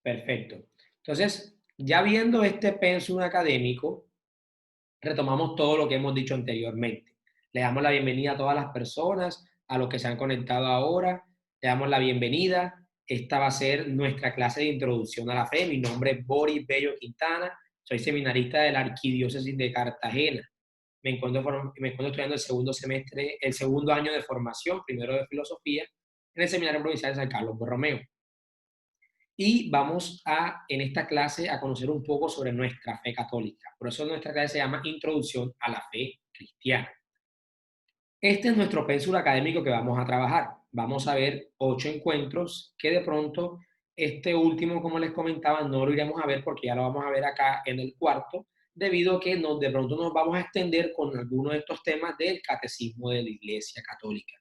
Perfecto. Entonces, ya viendo este pensum académico, retomamos todo lo que hemos dicho anteriormente. Le damos la bienvenida a todas las personas, a los que se han conectado ahora. Le damos la bienvenida. Esta va a ser nuestra clase de introducción a la fe. Mi nombre es Boris Bello Quintana. Soy seminarista de la Arquidiócesis de Cartagena. Me encuentro estudiando el segundo semestre, el segundo año de formación, primero de filosofía, en el Seminario Provincial de San Carlos Borromeo. Y vamos en esta clase, a conocer un poco sobre nuestra fe católica. Por eso nuestra clase se llama Introducción a la Fe Cristiana. Este es nuestro pénsul académico que vamos a trabajar. Vamos a ver 8 encuentros que de pronto este último, como les comentaba, no lo iremos a ver porque ya lo vamos a ver acá en el cuarto, debido a que de pronto nos vamos a extender con algunos de estos temas del catecismo de la Iglesia Católica.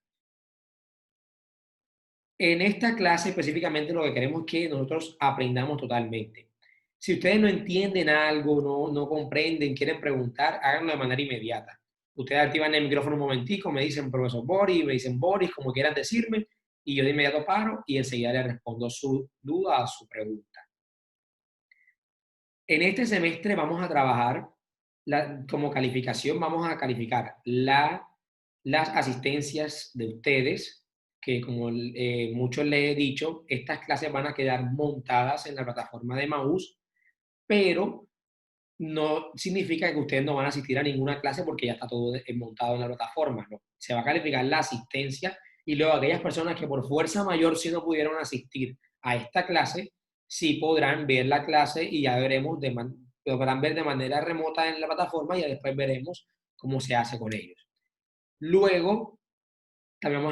En esta clase específicamente lo que queremos es que nosotros aprendamos totalmente. Si ustedes no entienden algo, no comprenden, quieren preguntar, háganlo de manera inmediata. Ustedes activan el micrófono un momentico, me dicen profesor Boris, me dicen Boris, como quieran decirme, y yo de inmediato paro y enseguida le respondo su duda o su pregunta. En este semestre vamos a trabajar, como calificación, vamos a calificar las asistencias de ustedes, que como muchos les he dicho, estas clases van a quedar montadas en la plataforma de Maús, pero no significa que ustedes no van a asistir a ninguna clase porque ya está todo montado en la plataforma, ¿no? Se va a calificar la asistencia y luego aquellas personas que por fuerza mayor si no pudieron asistir a esta clase, sí podrán ver la clase y ya veremos, lo podrán ver de manera remota en la plataforma y ya después veremos cómo se hace con ellos. Luego, también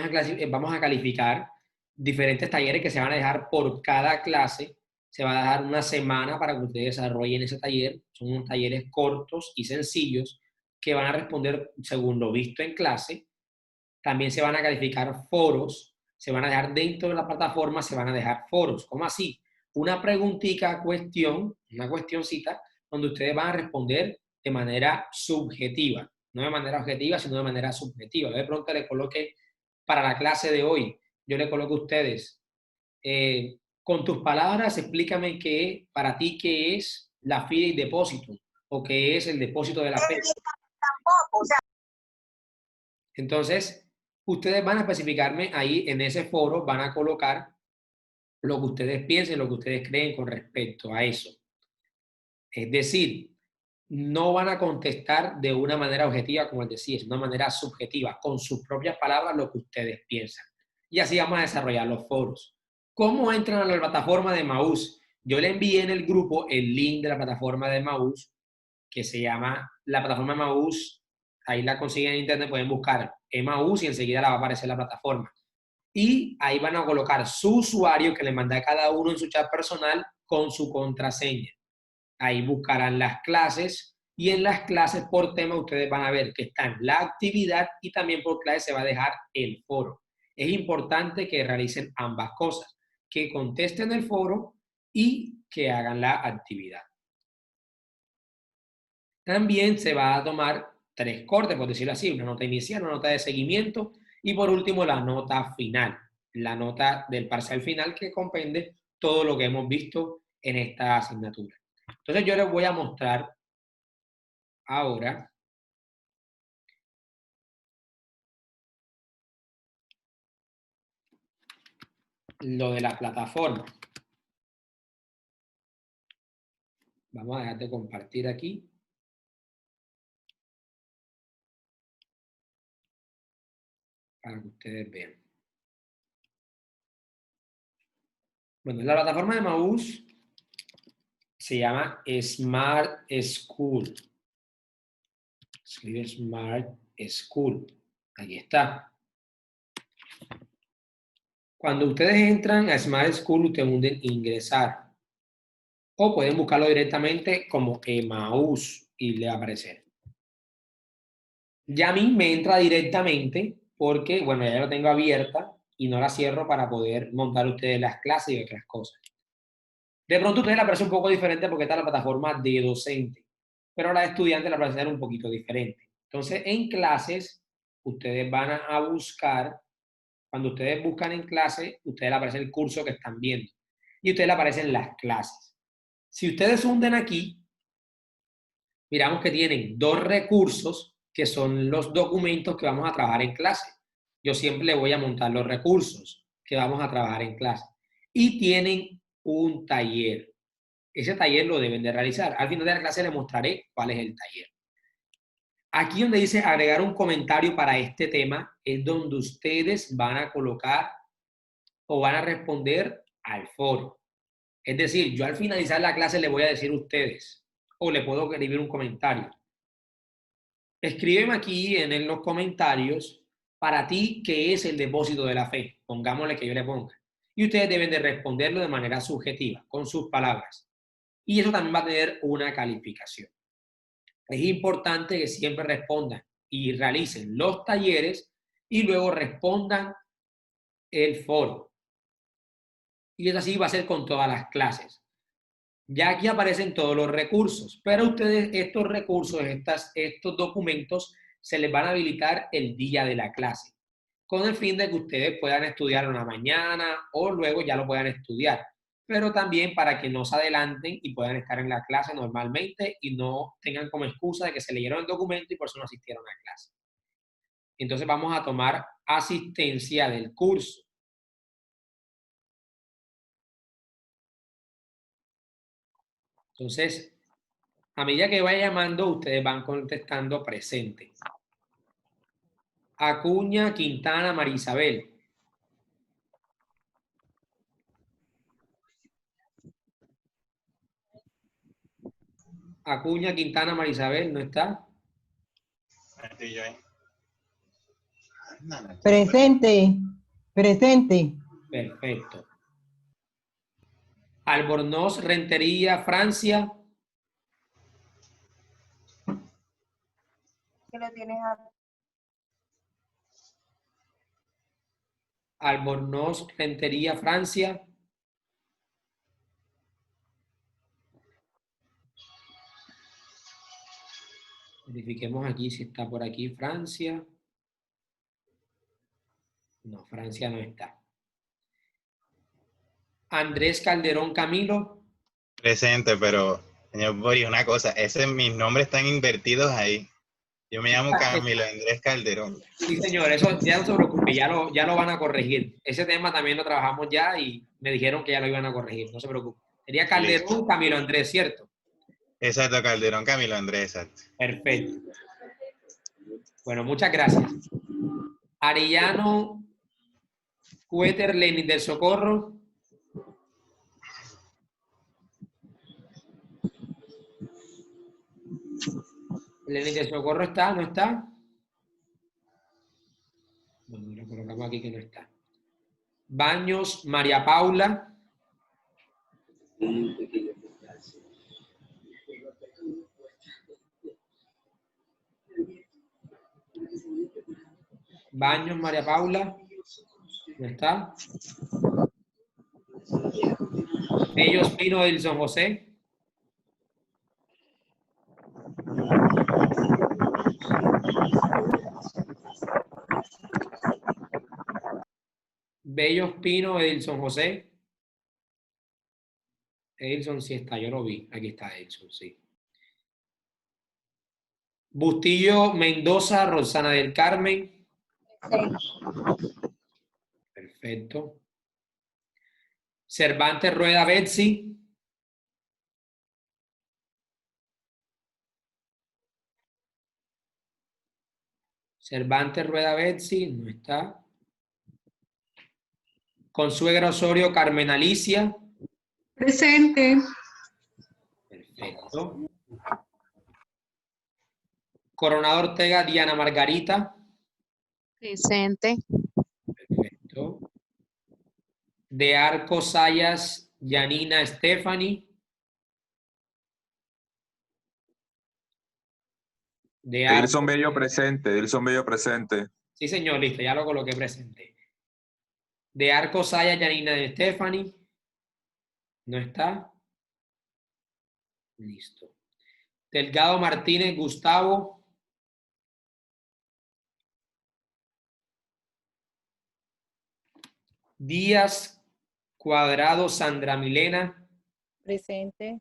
vamos a calificar diferentes talleres que se van a dejar por cada clase. Se va a dejar una semana para que ustedes desarrollen ese taller. Son unos talleres cortos y sencillos que van a responder según lo visto en clase. También se van a calificar foros, se van a dejar dentro de la plataforma, se van a dejar foros. ¿Cómo así? Una preguntita, una cuestioncita, donde ustedes van a responder de manera subjetiva. No de manera objetiva, sino de manera subjetiva. De pronto le coloque para la clase de hoy, yo le coloco a ustedes, con tus palabras, explícame para ti qué es la fide y depósito, o qué es el depósito de la fe. Tampoco, o sea. Entonces, ustedes van a especificarme ahí en ese foro, van a colocar lo que ustedes piensen, lo que ustedes creen con respecto a eso. Es decir, no van a contestar de una manera objetiva, como les decía, es una manera subjetiva, con sus propias palabras lo que ustedes piensan. Y así vamos a desarrollar los foros. ¿Cómo entran a la plataforma de Maús? Yo le envié en el grupo el link de la plataforma de Maús, que se llama la plataforma de Maús. Ahí la consiguen en internet, pueden buscar Maús y enseguida la va a aparecer la plataforma. Y ahí van a colocar su usuario que le manda a cada uno en su chat personal con su contraseña. Ahí buscarán las clases y en las clases por tema ustedes van a ver que están la actividad y también por clase se va a dejar el foro. Es importante que realicen ambas cosas, que contesten el foro y que hagan la actividad. También se va a tomar 3 cortes, por decirlo así, una nota inicial, una nota de seguimiento y por último la nota final, la nota del parcial final que comprende todo lo que hemos visto en esta asignatura. Entonces yo les voy a mostrar ahora lo de la plataforma. Vamos a dejar de compartir aquí. Para que ustedes vean. Bueno, la plataforma de Maús se llama Smart School. Escribe Smart School. Ahí está. Cuando ustedes entran a Smart School, ustedes pueden ingresar. O pueden buscarlo directamente como Emaús y le va a aparecer. Ya a mí me entra directamente porque, bueno, ya lo tengo abierta y no la cierro para poder montar ustedes las clases y otras cosas. De pronto a ustedes la parece un poco diferente porque está la plataforma de docente, pero la de estudiante la parece un poquito diferente. Entonces, en clases, ustedes van a buscar, cuando ustedes buscan en clase, ustedes les aparece el curso que están viendo. y a ustedes le aparecen las clases. Si ustedes hunden aquí, miramos que tienen dos recursos que son los documentos que vamos a trabajar en clase. Yo siempre le voy a montar los recursos que vamos a trabajar en clase. Y tienen un taller. Ese taller lo deben de realizar. Al final de la clase les mostraré cuál es el taller. Aquí donde dice agregar un comentario para este tema es donde ustedes van a colocar o van a responder al foro. Es decir, yo al finalizar la clase le voy a decir a ustedes o le puedo escribir un comentario. Escríbeme aquí en los comentarios para ti qué es el depósito de la fe. Pongámosle que yo le ponga. Y ustedes deben de responderlo de manera subjetiva, con sus palabras. Y eso también va a tener una calificación. Es importante que siempre respondan y realicen los talleres y luego respondan el foro. Y es así va a ser con todas las clases. Ya aquí aparecen todos los recursos, pero ustedes estos recursos, estos documentos, se les van a habilitar el día de la clase, con el fin de que ustedes puedan estudiar una mañana o luego ya lo puedan estudiar, pero también para que no se adelanten y puedan estar en la clase normalmente y no tengan como excusa de que se leyeron el documento y por eso no asistieron a la clase. Entonces vamos a tomar asistencia del curso. Entonces, a medida que vaya llamando, ustedes van contestando presente. Acuña, Quintana, Marisabel. Acuña, Quintana, Marisabel, ¿no está? Presente, presente. Perfecto. Albornoz, Rentería, Francia. Que lo tienes a... Albornoz, Rentería, Francia. Verifiquemos aquí si está por aquí Francia. No, Francia no está. Andrés Calderón Camilo. Presente, pero, señor Boris, una cosa, mis nombres están invertidos ahí. Yo me llamo Camilo Andrés Calderón. Sí, señor, eso ya no se preocupe, ya lo van a corregir. Ese tema también lo trabajamos ya y me dijeron que ya lo iban a corregir, no se preocupe. Sería Calderón Listo. Camilo Andrés, ¿cierto? Exacto, Calderón Camilo Andrés, exacto. Perfecto. Bueno, muchas gracias. Arellano Cuéter Lenin del Socorro. Lenin del Socorro está, ¿no está? Bueno, lo colocamos aquí que no está. Baños María Paula. Baños María Paula. ¿No está? Bellos Pino del San José. Bellos Pino Edilson José. Edilson sí está, yo lo vi. Aquí está Edilson, sí. Bustillo Mendoza, Rosana del Carmen. Perfecto. Cervantes Rueda Betsy. Cervantes Rueda Betsy, no está. Consuegra Osorio Carmen Alicia. Presente. Perfecto. Coronado Ortega Diana Margarita. Presente. Perfecto. De Arco Sayas Yanina Stephanie. De Arco. Edilson Bello presente, Edilson Bello presente. Sí, señor, listo, ya lo coloqué presente. De Arco Sayas Yanina Stephanie. ¿No está? Listo. Delgado Martínez Gustavo. Díaz Cuadrado Sandra Milena. Presente.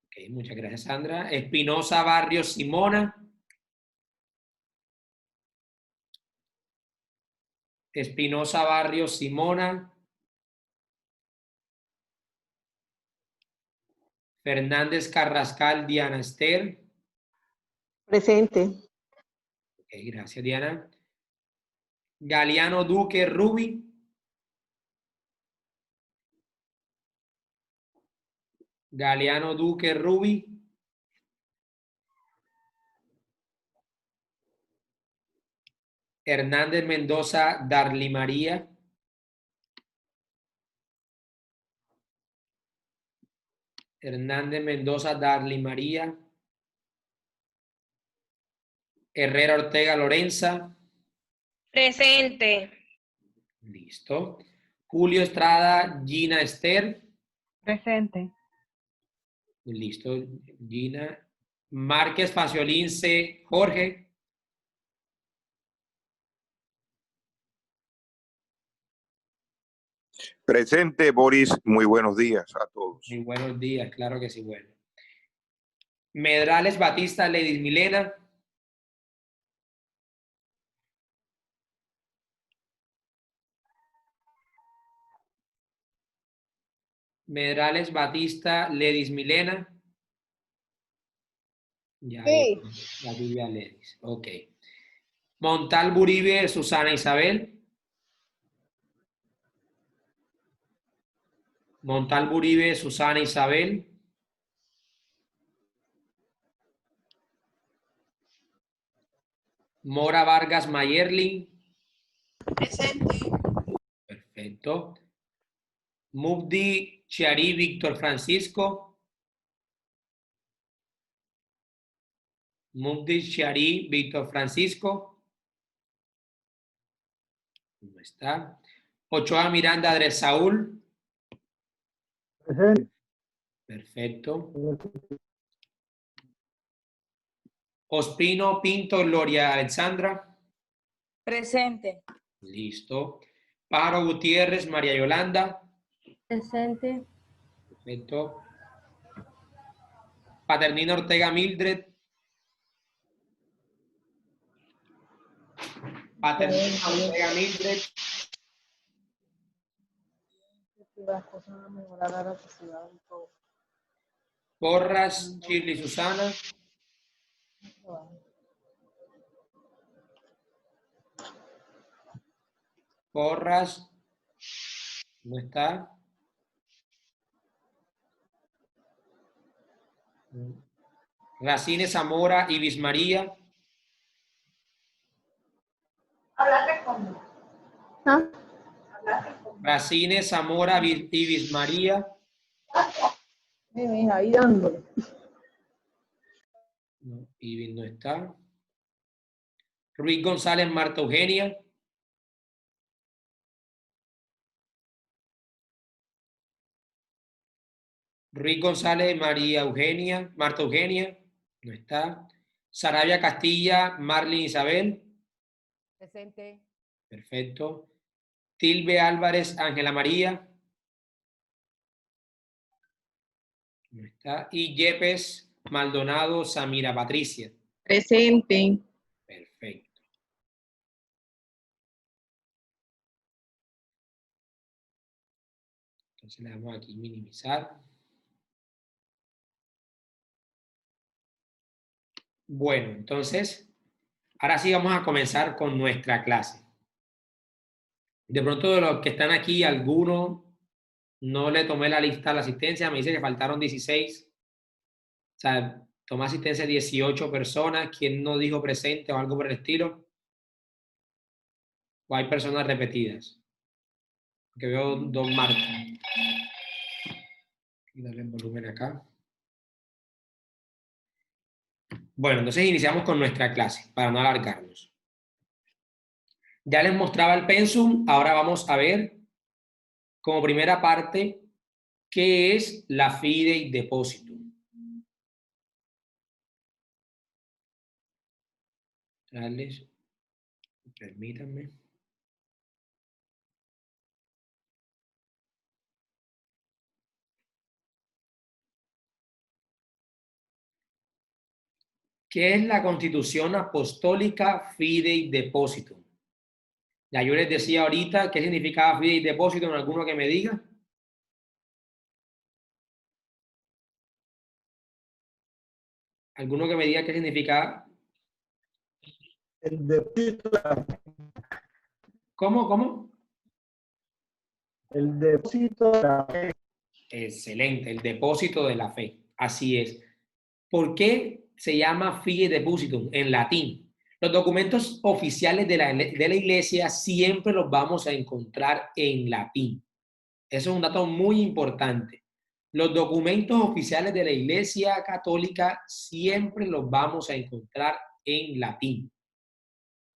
Ok, muchas gracias, Sandra. Espinosa Barrios Simona. Espinosa Barrios Simona. Fernández Carrascal Diana Esther. Presente. Ok, gracias, Diana. Galeano Duque Rubi. Galeano Duque Rubi. Hernández Mendoza Darly María. Hernández Mendoza Darly María. Herrera Ortega Lorenza. Presente. Listo. Julio Estrada Gina Esther. Presente. Listo, Gina. Márquez Faciolín C. Jorge. Presente, Boris. Muy buenos días a todos. Muy buenos días, claro que sí, bueno. Medrales Batista Ledis Milena. Medrales Batista Ledis Milena. Ya, Sí. la Biblia Ledis. Ok. Montal Buribe Susana Isabel. Montal Buribe Susana Isabel. Mora Vargas Mayerlin. Presente. Perfecto. Mubdi Chiari Víctor Francisco. Mubdi Chiari Víctor Francisco. No está. Ochoa Miranda Andrés Saúl. Presente. Perfecto. Ospino Pinto Gloria Alexandra. Presente. Listo. Paro Gutiérrez María Yolanda. Presente. Perfecto. Paternina Ortega Mildred. Paternina Ortega Mildred. Las cosas van a mejorar a la sociedad y todo. Porras Shirley Susana. Porras. No está. Racine Zamora Ibis María. Hablarle conmigo. ¿Ah? Racine Zamora Ibis María. Sí, mija, ahí dándole. No, Ibis no está. Ruiz González Marta Eugenia. Ruiz González María Eugenia. Marta Eugenia. No está. Sarabia Castilla Marlene Isabel. Presente. Perfecto. Tilbe Álvarez Ángela María. No está. Y Yepes Maldonado Samira Patricia. Presente. Perfecto. Entonces le damos aquí minimizar. Bueno, entonces, ahora sí vamos a comenzar con nuestra clase. De pronto de los que están aquí, alguno no le tomé la lista a la asistencia, me dice que faltaron 16. O sea, tomé asistencia 18 personas. ¿Quién no dijo presente o algo por el estilo? ¿O hay personas repetidas? Porque veo dos marcas. Y darle el volumen acá. Bueno, entonces iniciamos con nuestra clase, para no alargarnos. Ya les mostraba el pensum, ahora vamos a ver como primera parte qué es la fidei depósito. Permítanme. ¿Qué es la Constitución Apostólica Fidei Depositum? Ya yo les decía ahorita qué significaba Fidei Depositum, ¿alguno que me diga? ¿Alguno que me diga qué significaba? El depósito, ¿Cómo? el depósito de la fe. Excelente, el depósito de la fe. Así es. ¿Por qué se llama Fidei Depositum en latín? Los documentos oficiales de la iglesia siempre los vamos a encontrar en latín. Eso es un dato muy importante. Los documentos oficiales de la Iglesia Católica siempre los vamos a encontrar en latín.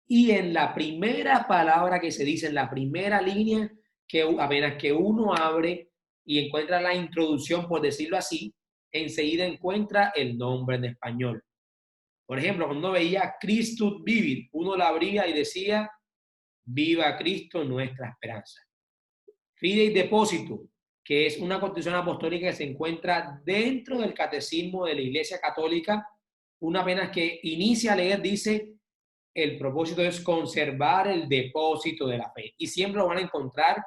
Y en la primera palabra que se dice, en la primera línea, que apenas que uno abre y encuentra la introducción, por decirlo así, enseguida encuentra el nombre en español. Por ejemplo, cuando uno veía Christus Vivit, uno la abría y decía, viva Cristo nuestra esperanza. Fidei Depositum, que es una constitución apostólica que se encuentra dentro del catecismo de la Iglesia Católica, una apenas que inicia a leer dice, el propósito es conservar el depósito de la fe. Y siempre lo van a encontrar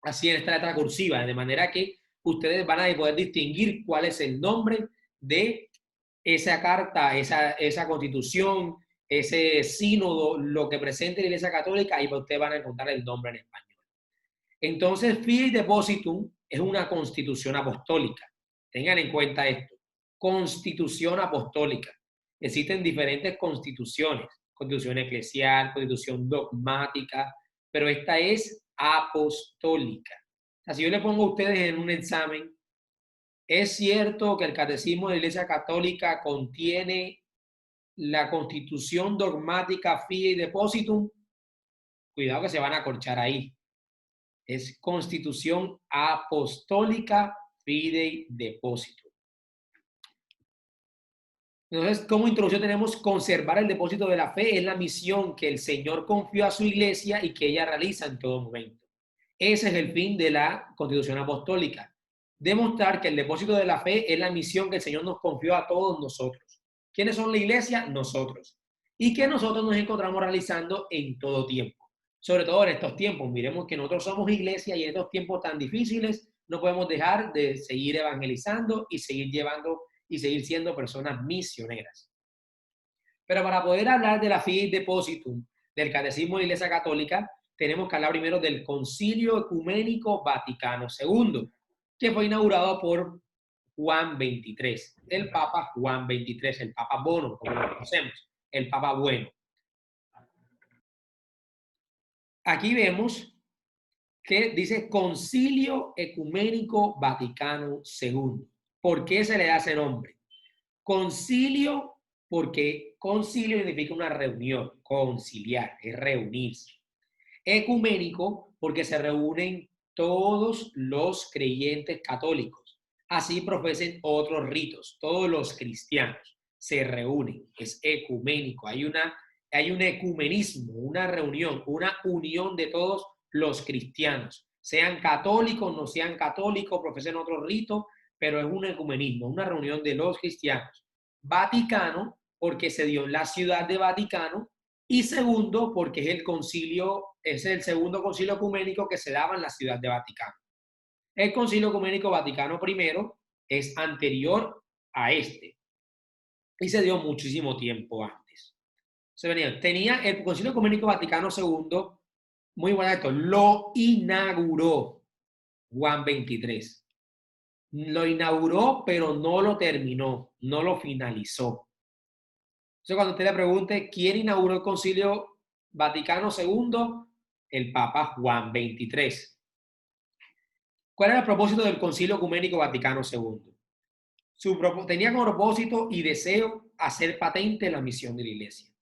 así en esta letra cursiva, de manera que ustedes van a poder distinguir cuál es el nombre de esa carta, esa constitución, ese sínodo, lo que presente la Iglesia Católica, ahí ustedes van a encontrar el nombre en español. Entonces, Fidei Depositum es una constitución apostólica. Tengan en cuenta esto. Constitución apostólica. Existen diferentes constituciones. Constitución eclesial, constitución dogmática, pero esta es apostólica. O sea, si yo le pongo a ustedes en un examen, ¿es cierto que el catecismo de la Iglesia Católica contiene la constitución dogmática Fidei Depositum? Cuidado que se van a corchar ahí. Es Constitución Apostólica Fidei Depositum. Entonces, como introducción tenemos conservar el depósito de la fe, es la misión que el Señor confió a su iglesia y que ella realiza en todo momento. Ese es el fin de la Constitución Apostólica. Demostrar que el depósito de la fe es la misión que el Señor nos confió a todos nosotros. ¿Quiénes son la iglesia? Nosotros. Y que nosotros nos encontramos realizando en todo tiempo. Sobre todo en estos tiempos. Miremos que nosotros somos iglesia y en estos tiempos tan difíciles no podemos dejar de seguir evangelizando y seguir llevando y seguir siendo personas misioneras. Pero para poder hablar de la Fidei Depositum, del Catecismo de la Iglesia Católica, tenemos que hablar primero del Concilio Ecuménico Vaticano II, que fue inaugurado por Juan XXIII, el Papa Juan XXIII, el Papa Bono, como lo conocemos, el Papa Bueno. Aquí vemos que dice Concilio Ecuménico Vaticano II. ¿Por qué se le da ese nombre? Concilio, porque concilio significa una reunión, conciliar, es reunirse. Ecuménico, porque se reúnen todos los creyentes católicos. Así profesen otros ritos, todos los cristianos se reúnen, es ecuménico. Hay un ecumenismo, una reunión, una unión de todos los cristianos, sean católicos, no sean católicos, profesen otro rito, pero es un ecumenismo, una reunión de los cristianos. Vaticano, porque se dio en la ciudad de Vaticano, y segundo, porque es el segundo concilio ecuménico que se daba en la ciudad de Vaticano. El concilio ecuménico Vaticano I es anterior a este, y se dio muchísimo tiempo antes. Tenía el concilio ecuménico Vaticano II, muy bueno esto, lo inauguró Juan XXIII. Lo inauguró, pero no lo terminó, no lo finalizó. Entonces, cuando usted le pregunte quién inauguró el Concilio Vaticano II, el Papa Juan XXIII. ¿Cuál era el propósito del Concilio Ecuménico Vaticano II? Tenía como propósito y deseo hacer patente la misión de la Iglesia.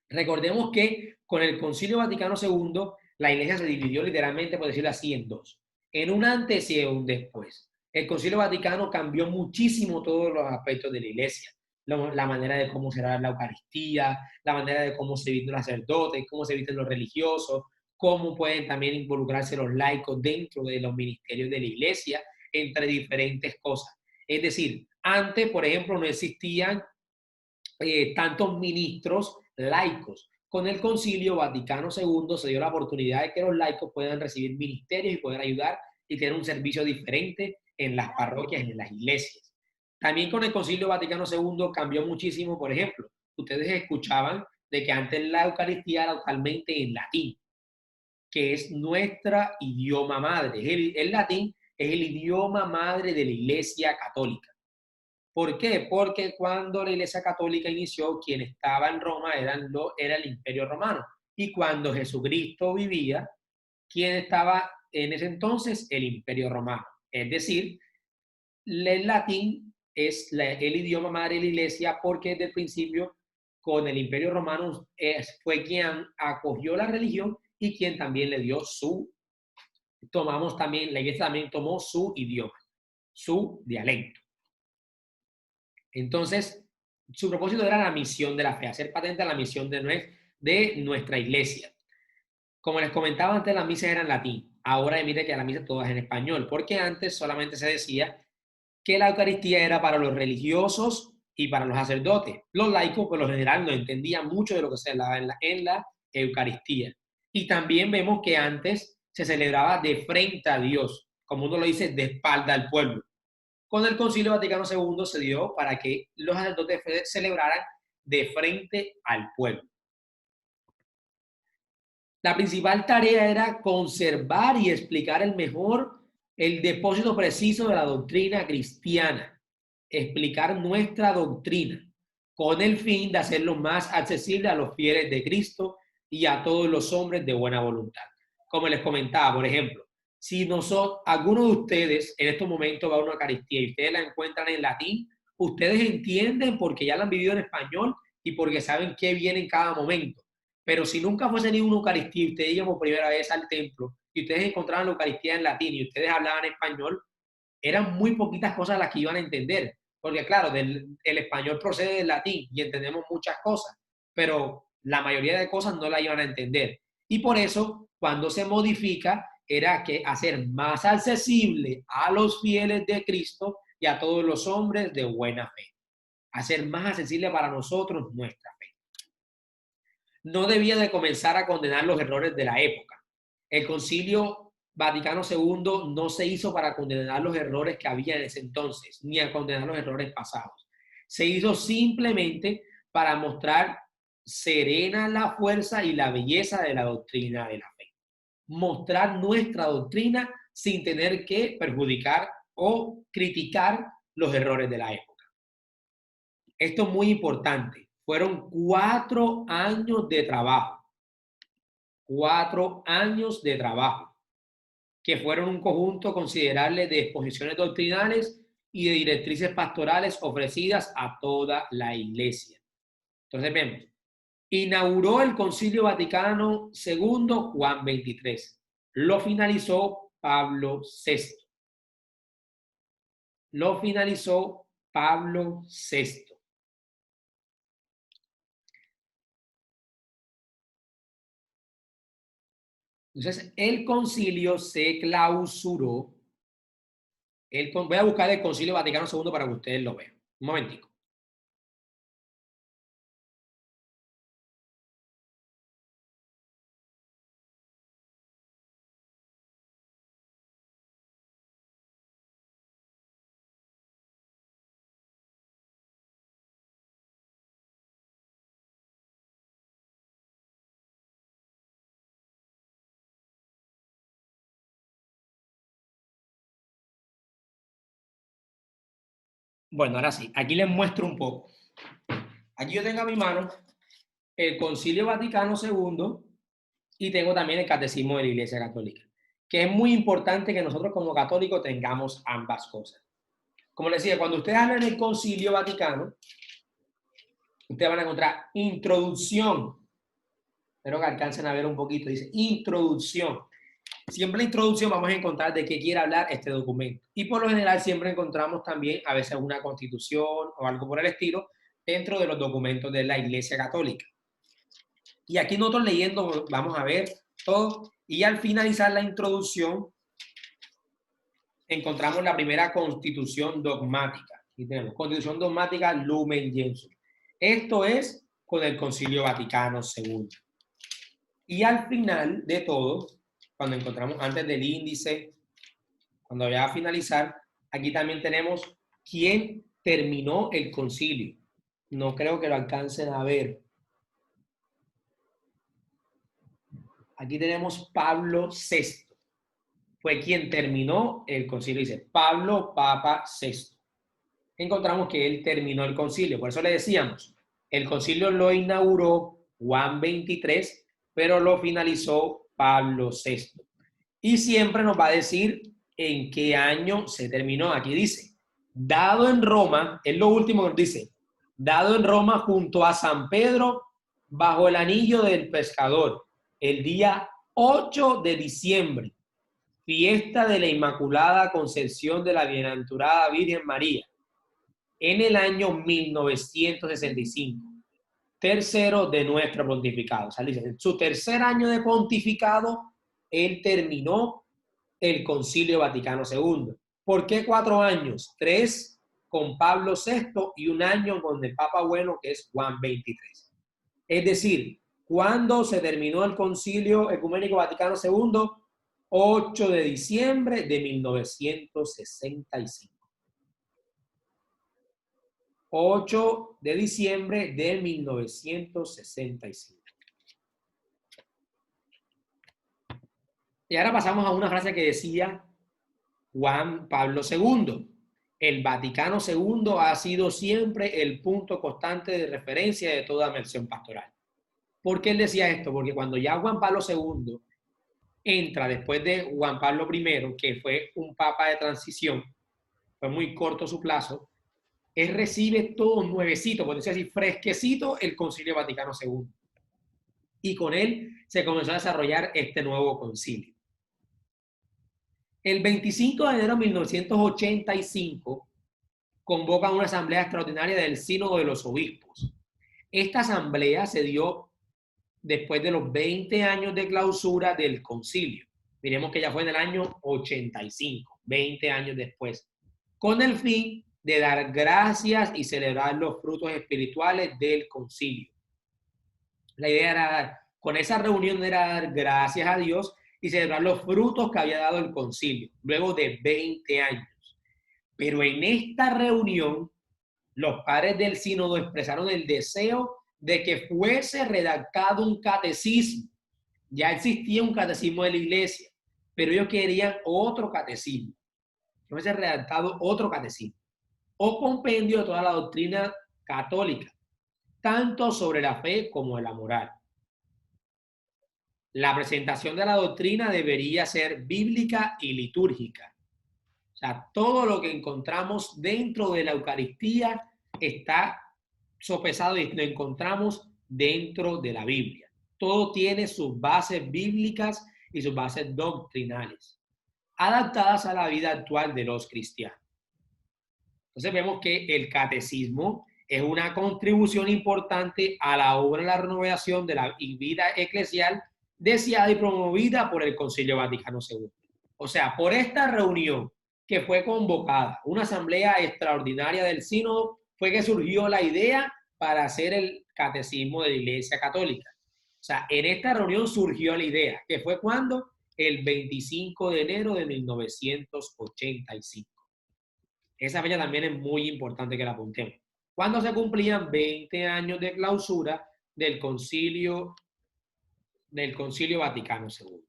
Recordemos que con el Concilio Vaticano II, la Iglesia se dividió literalmente, por decirlo así, en dos. En un antes y en un después. El Concilio Vaticano cambió muchísimo todos los aspectos de la Iglesia. La manera de cómo se da la Eucaristía, la manera de cómo se visten los sacerdotes, cómo se visten los religiosos, cómo pueden también involucrarse los laicos dentro de los ministerios de la Iglesia, entre diferentes cosas. Es decir, antes, por ejemplo, no existían tantos ministros laicos. Con el Concilio Vaticano II se dio la oportunidad de que los laicos puedan recibir ministerios y poder ayudar y tener un servicio diferente en las parroquias y en las iglesias. También con el Concilio Vaticano II cambió muchísimo, por ejemplo, ustedes escuchaban de que antes la Eucaristía era totalmente en latín, que es nuestra idioma madre. El latín es el idioma madre de la Iglesia Católica. ¿Por qué? Porque cuando la Iglesia Católica inició, quien estaba en Roma era el Imperio Romano. Y cuando Jesucristo vivía, ¿quién estaba en ese entonces? El Imperio Romano. Es decir, el latín es el idioma madre de la Iglesia porque desde el principio, con el Imperio Romano, fue quien acogió la religión y quien también le dio la Iglesia también tomó su idioma, su dialecto. Entonces, su propósito era la misión de la fe, hacer patente la misión de nuestra iglesia. Como les comentaba antes, las misas eran en latín. Ahora mire que las misas todas en español, porque antes solamente se decía que la Eucaristía era para los religiosos y para los sacerdotes. Los laicos, por lo general, no entendían mucho de lo que se hablaba en la Eucaristía. Y también vemos que antes se celebraba de frente a Dios, como uno lo dice, de espalda al pueblo. Con el Concilio Vaticano II se dio para que los sacerdotes celebraran de frente al pueblo. La principal tarea era conservar y explicar el depósito preciso de la doctrina cristiana, explicar nuestra doctrina, con el fin de hacerlo más accesible a los fieles de Cristo y a todos los hombres de buena voluntad. Como les comentaba, por ejemplo, si alguno de ustedes en estos momentos va a una Eucaristía y ustedes la encuentran en latín, ustedes entienden porque ya la han vivido en español y porque saben qué viene en cada momento. Pero si nunca fuese ni una Eucaristía y ustedes iban por primera vez al templo y ustedes encontraban la Eucaristía en latín y ustedes hablaban español, eran muy poquitas cosas las que iban a entender. Porque claro, el español procede del latín y entendemos muchas cosas, pero la mayoría de cosas no la iban a entender. Y por eso, cuando se modifica, era que hacer más accesible a los fieles de Cristo y a todos los hombres de buena fe. Hacer más accesible para nosotros nuestra fe. No debía de comenzar a condenar los errores de la época. El Concilio Vaticano II no se hizo para condenar los errores que había en ese entonces, ni a condenar los errores pasados. Se hizo simplemente para mostrar serena la fuerza y la belleza de la doctrina de la fe. Mostrar nuestra doctrina sin tener que perjudicar o criticar los errores de la época. Esto es muy importante. Fueron 4 años de trabajo. 4 años de trabajo, que fueron un conjunto considerable de exposiciones doctrinales y de directrices pastorales ofrecidas a toda la iglesia. Entonces vemos, inauguró el Concilio Vaticano II Juan XXIII. Lo finalizó Pablo VI. Lo finalizó Pablo VI. Entonces, el concilio se clausuró. Voy a buscar el Concilio Vaticano II para que ustedes lo vean. Un momentico. Bueno, ahora sí, aquí les muestro un poco. Aquí yo tengo a mi mano el Concilio Vaticano II y tengo también el Catecismo de la Iglesia Católica, que es muy importante que nosotros como católicos tengamos ambas cosas. Como les decía, cuando ustedes hablan del Concilio Vaticano, ustedes van a encontrar introducción. Espero que alcancen a ver un poquito. Dice introducción. Siempre en la introducción vamos a encontrar de qué quiere hablar este documento. Y por lo general siempre encontramos también a veces una constitución o algo por el estilo dentro de los documentos de la Iglesia Católica. Y aquí nosotros leyendo vamos a ver todo. Y al finalizar la introducción encontramos la primera constitución dogmática. Aquí tenemos Constitución Dogmática Lumen Gentium. Esto es con el Concilio Vaticano II. Y al final de todo, cuando encontramos antes del índice, cuando voy a finalizar, aquí también tenemos quién terminó el concilio. No creo que lo alcancen a ver. Aquí tenemos Pablo VI. Fue quien terminó el concilio. Dice Pablo, Papa VI. Encontramos que él terminó el concilio. Por eso le decíamos, el concilio lo inauguró Juan XXIII, pero lo finalizó Pablo VI. Y siempre nos va a decir en qué año se terminó. Aquí dice, dado en Roma, es lo último que nos dice, dado en Roma junto a San Pedro, bajo el anillo del pescador, el día 8 de diciembre, fiesta de la Inmaculada Concepción de la Bienaventurada Virgen María, en el año 1965, tercero de nuestro pontificado. O sea, dice, en su tercer año de pontificado, él terminó el Concilio Vaticano II. ¿Por qué 4 años? 3 con Pablo VI y 1 año con el Papa Bueno, que es Juan XXIII. Es decir, ¿cuándo se terminó el Concilio Ecuménico Vaticano II? 8 de diciembre de 1965. 8 de diciembre de 1965. Y ahora pasamos a una frase que decía Juan Pablo II. El Vaticano II ha sido siempre el punto constante de referencia de toda misión pastoral. ¿Por qué él decía esto? Porque cuando ya Juan Pablo II entra después de Juan Pablo I, que fue un papa de transición, fue muy corto su plazo, él recibe todo nuevecito, por decir así, fresquecito el Concilio Vaticano II. Y con él se comenzó a desarrollar este nuevo concilio. El 25 de enero de 1985 convoca una asamblea extraordinaria del Sínodo de los Obispos. Esta asamblea se dio después de los 20 años de clausura del concilio. Miremos que ya fue en el año 85, 20 años después, con el fin de dar gracias y celebrar los frutos espirituales del concilio. La idea era, con esa reunión era dar gracias a Dios y celebrar los frutos que había dado el concilio, luego de 20 años. Pero en esta reunión, los padres del sínodo expresaron el deseo de que fuese redactado un catecismo. Ya existía un catecismo de la iglesia, pero ellos querían otro catecismo. Que fuese redactado otro catecismo o compendio de toda la doctrina católica, tanto sobre la fe como de la moral. La presentación de la doctrina debería ser bíblica y litúrgica. O sea, todo lo que encontramos dentro de la Eucaristía está sopesado y lo encontramos dentro de la Biblia. Todo tiene sus bases bíblicas y sus bases doctrinales, adaptadas a la vida actual de los cristianos. Entonces vemos que el catecismo es una contribución importante a la obra de la renovación de la vida eclesial deseada y promovida por el Concilio Vaticano II. O sea, por esta reunión que fue convocada, una asamblea extraordinaria del sínodo, fue que surgió la idea para hacer el catecismo de la Iglesia Católica. O sea, en esta reunión surgió la idea, que fue cuando el 25 de enero de 1985. Esa fecha también es muy importante que la apuntemos. Cuando se cumplían 20 años de clausura del Concilio Vaticano II.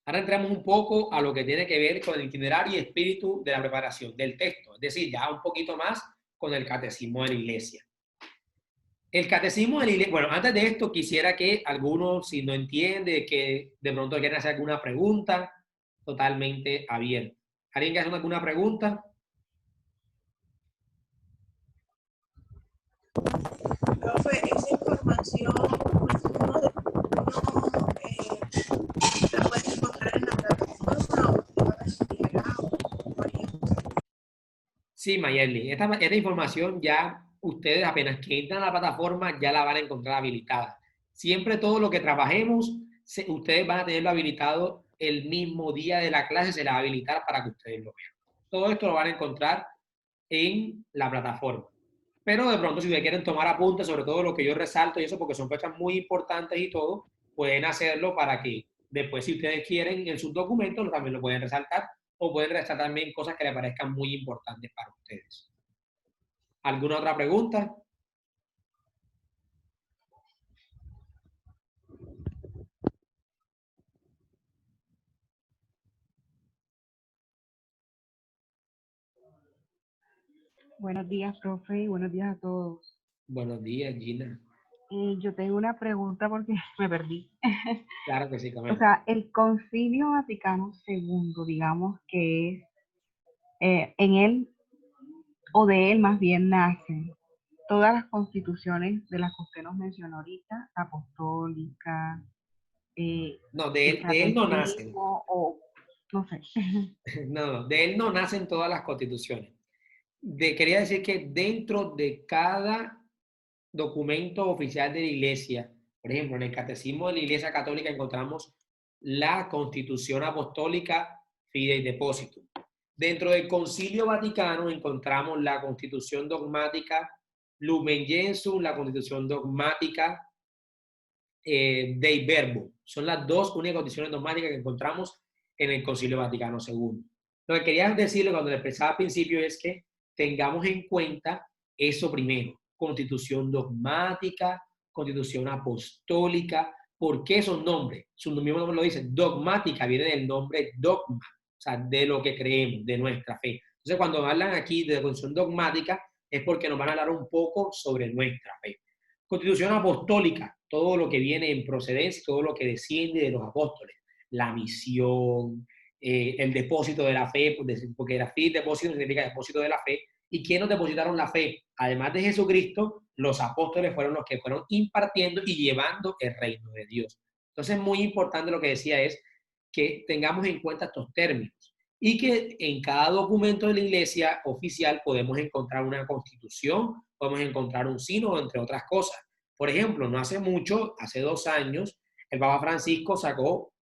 Ahora entramos un poco a lo que tiene que ver con el itinerario y espíritu de la preparación del texto, es decir, ya un poquito más con el catecismo de la Iglesia. El catecismo de la Iglesia, bueno, antes de esto quisiera que algunos, si no entiende, que de pronto quieren hacer alguna pregunta, totalmente abierto. ¿Alguien que hace alguna pregunta? Profe, esa información uno la puede encontrar en la plataforma o te va a recibir Sí, Mayerly, esta información ya ustedes apenas que entran a la plataforma ya la van a encontrar habilitada. Siempre todo lo que trabajemos, ustedes van a tenerlo habilitado el mismo día de la clase, se la va a habilitar para que ustedes lo vean. Todo esto lo van a encontrar en la plataforma. Pero de pronto, si ustedes quieren tomar apuntes sobre todo lo que yo resalto y eso, porque son fechas muy importantes y todo, pueden hacerlo para que después, si ustedes quieren, en sus documentos también lo pueden resaltar, o pueden resaltar también cosas que les parezcan muy importantes para ustedes. ¿Alguna otra pregunta? Buenos días, profe, y buenos días a todos. Buenos días, Gina. Yo tengo una pregunta porque me perdí. Claro que sí, O Camila. sea, el Concilio Vaticano II, digamos que es, en él, o de él más bien, nacen todas las constituciones de las que usted nos mencionó ahorita, apostólica, No, el de él no nacen. catecismo, o no sé. No, de él no nacen todas las constituciones. Quería decir que dentro de cada documento oficial de la Iglesia, por ejemplo, en el Catecismo de la Iglesia Católica encontramos la Constitución Apostólica Fidei Depositum. Dentro del Concilio Vaticano encontramos la Constitución Dogmática Lumen Gentium, la Constitución Dogmática Dei Verbum. Son las dos únicas constituciones dogmáticas que encontramos en el Concilio Vaticano II. Lo que quería decirle cuando le expresaba al principio es que tengamos en cuenta eso primero. Constitución dogmática, constitución apostólica. ¿Por qué esos nombres? Su mismo nombre lo dice. Dogmática viene del nombre dogma, o sea, de lo que creemos, de nuestra fe. Entonces, cuando hablan aquí de constitución dogmática, es porque nos van a hablar un poco sobre nuestra fe. Constitución apostólica, todo lo que viene en procedencia, todo lo que desciende de los apóstoles. La misión, el depósito de la fe, porque la fe, depósito significa depósito de la fe. ¿Y quién nos depositaron la fe? Además de Jesucristo, los apóstoles fueron los que fueron impartiendo y llevando el reino de Dios. Entonces, muy importante lo que decía es que tengamos en cuenta estos términos y que en cada documento de la iglesia oficial podemos encontrar una constitución, podemos encontrar un sínodo, entre otras cosas. Por ejemplo, no hace mucho, hace 2 años, el Papa Francisco sacó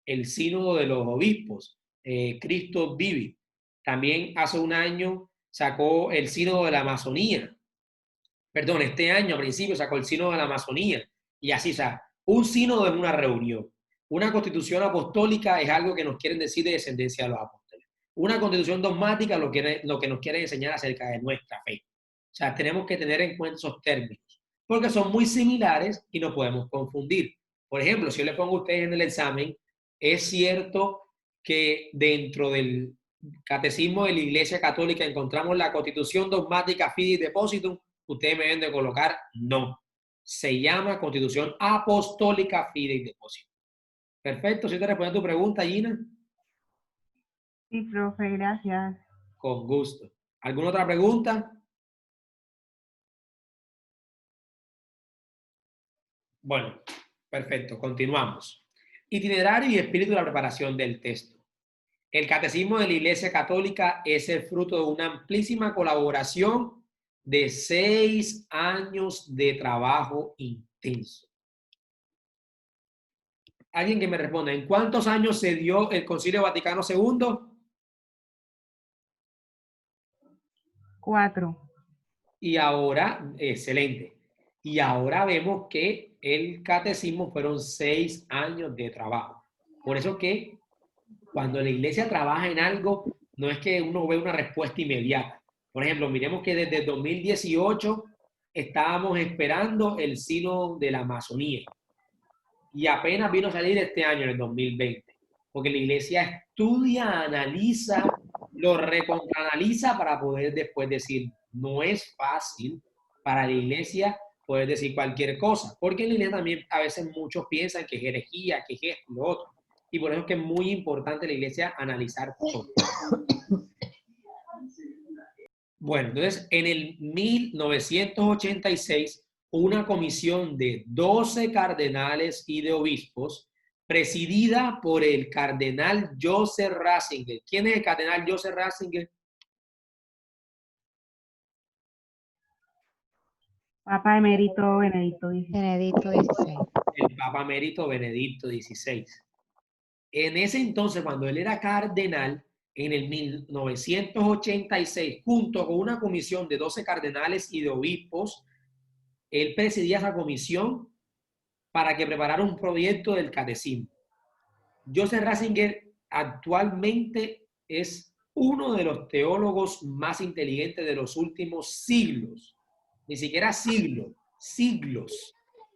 el sínodo de los obispos, Cristo Vivi. También hace 1 año sacó el sínodo de la Amazonía. Perdón, este año a principio sacó el sínodo de la Amazonía. Y así, o sea, un sínodo es una reunión. Una constitución apostólica es algo que nos quieren decir de descendencia de los apóstoles. Una constitución dogmática lo que nos quiere enseñar acerca de nuestra fe. O sea, tenemos que tener en cuenta esos términos, porque son muy similares y nos podemos confundir. Por ejemplo, si yo le pongo a ustedes en el examen, es cierto que dentro del Catecismo de la Iglesia Católica encontramos la Constitución Dogmática Fidei Depositum, ustedes me deben de colocar no. Se llama Constitución Apostólica Fidei Depositum. Perfecto, si te responde a tu pregunta, Gina. Sí, profe, gracias. Con gusto. ¿Alguna otra pregunta? Bueno, perfecto, continuamos. Itinerario y espíritu de la preparación del texto. El Catecismo de la Iglesia Católica es el fruto de una amplísima colaboración de 6 años de trabajo intenso. Alguien que me responda, ¿en cuántos años se dio el Concilio Vaticano II? 4. Y ahora, excelente. Y ahora vemos que el catecismo fueron 6 años de trabajo. Por eso que cuando la iglesia trabaja en algo, no es que uno ve una respuesta inmediata. Por ejemplo, miremos que desde 2018 estábamos esperando el sínodo de la Amazonía. Y apenas vino a salir este año, en el 2020. Porque la iglesia estudia, analiza, lo recontraanaliza para poder después decir, no es fácil para la iglesia poder decir cualquier cosa. Porque en la iglesia también a veces muchos piensan que es herejía, que es esto, lo otro. Y por eso es que es muy importante la iglesia analizar todo. Bueno, entonces en el 1986, una comisión de 12 cardenales y de obispos, presidida por el cardenal Joseph Ratzinger. ¿Quién es el cardenal Joseph Ratzinger? Papa emérito Benedicto XVI. Benedicto XVI. El Papa emérito Benedicto XVI. En ese entonces, cuando él era cardenal, en el 1986, junto con una comisión de 12 cardenales y de obispos, él presidía esa comisión para que preparara un proyecto del catecismo. Joseph Ratzinger actualmente es uno de los teólogos más inteligentes de los últimos siglos. Ni siquiera siglos, siglos.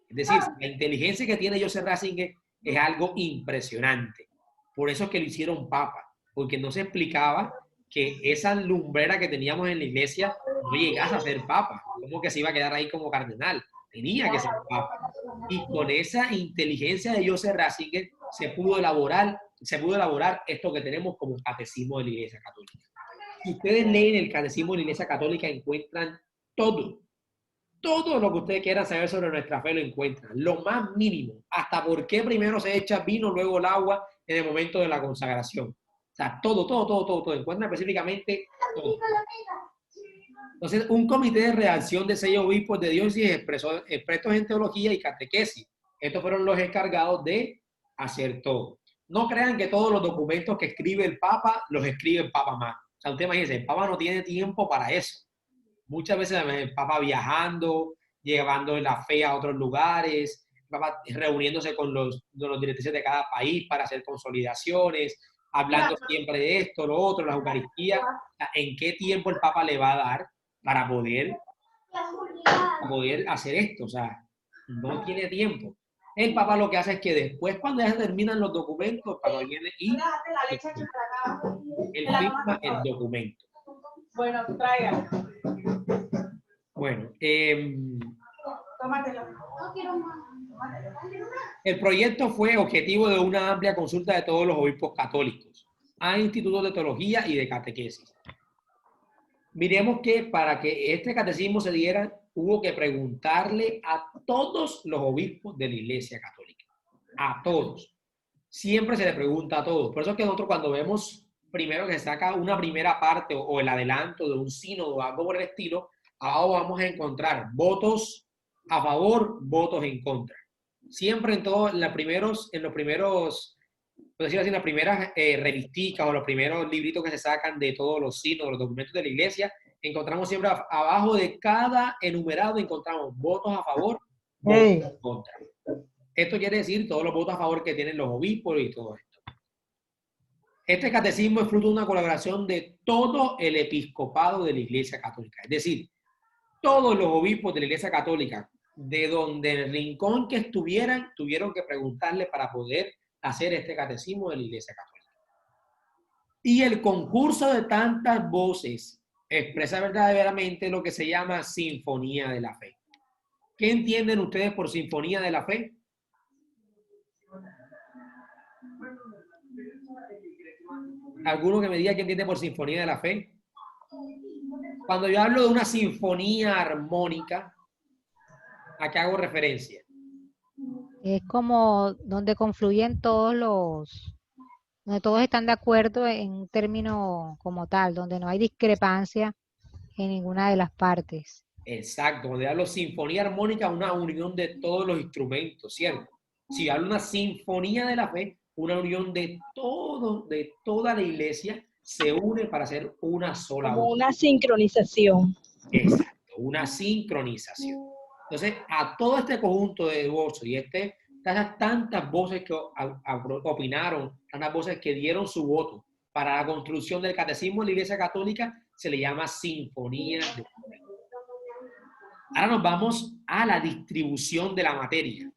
Es decir, la inteligencia que tiene Joseph Ratzinger es algo impresionante. Por eso es que lo hicieron papa, porque no se explicaba que esa lumbrera que teníamos en la iglesia no llegase a ser papa. ¿Cómo que se iba a quedar ahí como cardenal? Tenía que ser papa. Y con esa inteligencia de Joseph Ratzinger se pudo elaborar esto que tenemos como catecismo de la Iglesia Católica. Si ustedes leen el catecismo de la Iglesia Católica, encuentran todo lo que ustedes quieran saber sobre nuestra fe lo encuentran, lo más mínimo, hasta por qué primero se echa vino, luego el agua en el momento de la consagración. O sea, todo, encuentran específicamente todo. Entonces, un comité de redacción de 6 obispos de diócesis expertos en teología y catequesis. Estos fueron los encargados de hacer todo. No crean que todos los documentos que escribe el Papa los escribe el Papa más. O sea, usted imagínense, el Papa no tiene tiempo para eso. Muchas veces el Papa viajando, llevando la fe a otros lugares, el Papa reuniéndose con los directores de cada país para hacer consolidaciones, hablando siempre de esto, lo otro, la Eucaristía. ¿En qué tiempo el Papa le va a dar para poder hacer esto? O sea, no tiene tiempo. El Papa lo que hace es que después, cuando ya se terminan los documentos, cuando viene y él firma el documento. Bueno, traiga. Bueno, el proyecto fue objetivo de una amplia consulta de todos los obispos católicos a institutos de teología y de catequesis. Miremos que para que este catecismo se diera, hubo que preguntarle a todos los obispos de la Iglesia Católica. A todos. Siempre se le pregunta a todos. Por eso es que nosotros cuando vemos primero que se saca una primera parte o el adelanto de un sínodo o algo por el estilo, abajo vamos a encontrar votos a favor, votos en contra. Siempre en los primeros, por decirlo así, en las primeras revisticas o los primeros libritos que se sacan de todos los sínodos, los documentos de la iglesia, encontramos siempre abajo de cada enumerado, encontramos votos a favor, votos en contra. Esto quiere decir todos los votos a favor que tienen los obispos y todo esto. Este catecismo es fruto de una colaboración de todo el episcopado de la Iglesia Católica. Es decir, todos los obispos de la Iglesia Católica, de donde el rincón que estuvieran, tuvieron que preguntarle para poder hacer este catecismo de la Iglesia Católica. Y el concurso de tantas voces expresa verdaderamente lo que se llama sinfonía de la fe. ¿Qué entienden ustedes por sinfonía de la fe? ¿Alguno que me diga qué entiende por sinfonía de la fe? Cuando yo hablo de una sinfonía armónica, ¿a qué hago referencia? Es como donde confluyen donde todos están de acuerdo en un término como tal, donde no hay discrepancia en ninguna de las partes. Exacto, cuando yo hablo sinfonía armónica, una unión de todos los instrumentos, ¿cierto? Si yo hablo de una sinfonía de la fe, una unión de toda la iglesia se une para hacer una sola voz. Como una sincronización. Exacto, una sincronización. Entonces, a todo este conjunto de voces y tantas voces que opinaron, tantas voces que dieron su voto para la construcción del catecismo de la Iglesia Católica, se le llama sinfonía de la fe. Ahora nos vamos a la distribución de la materia.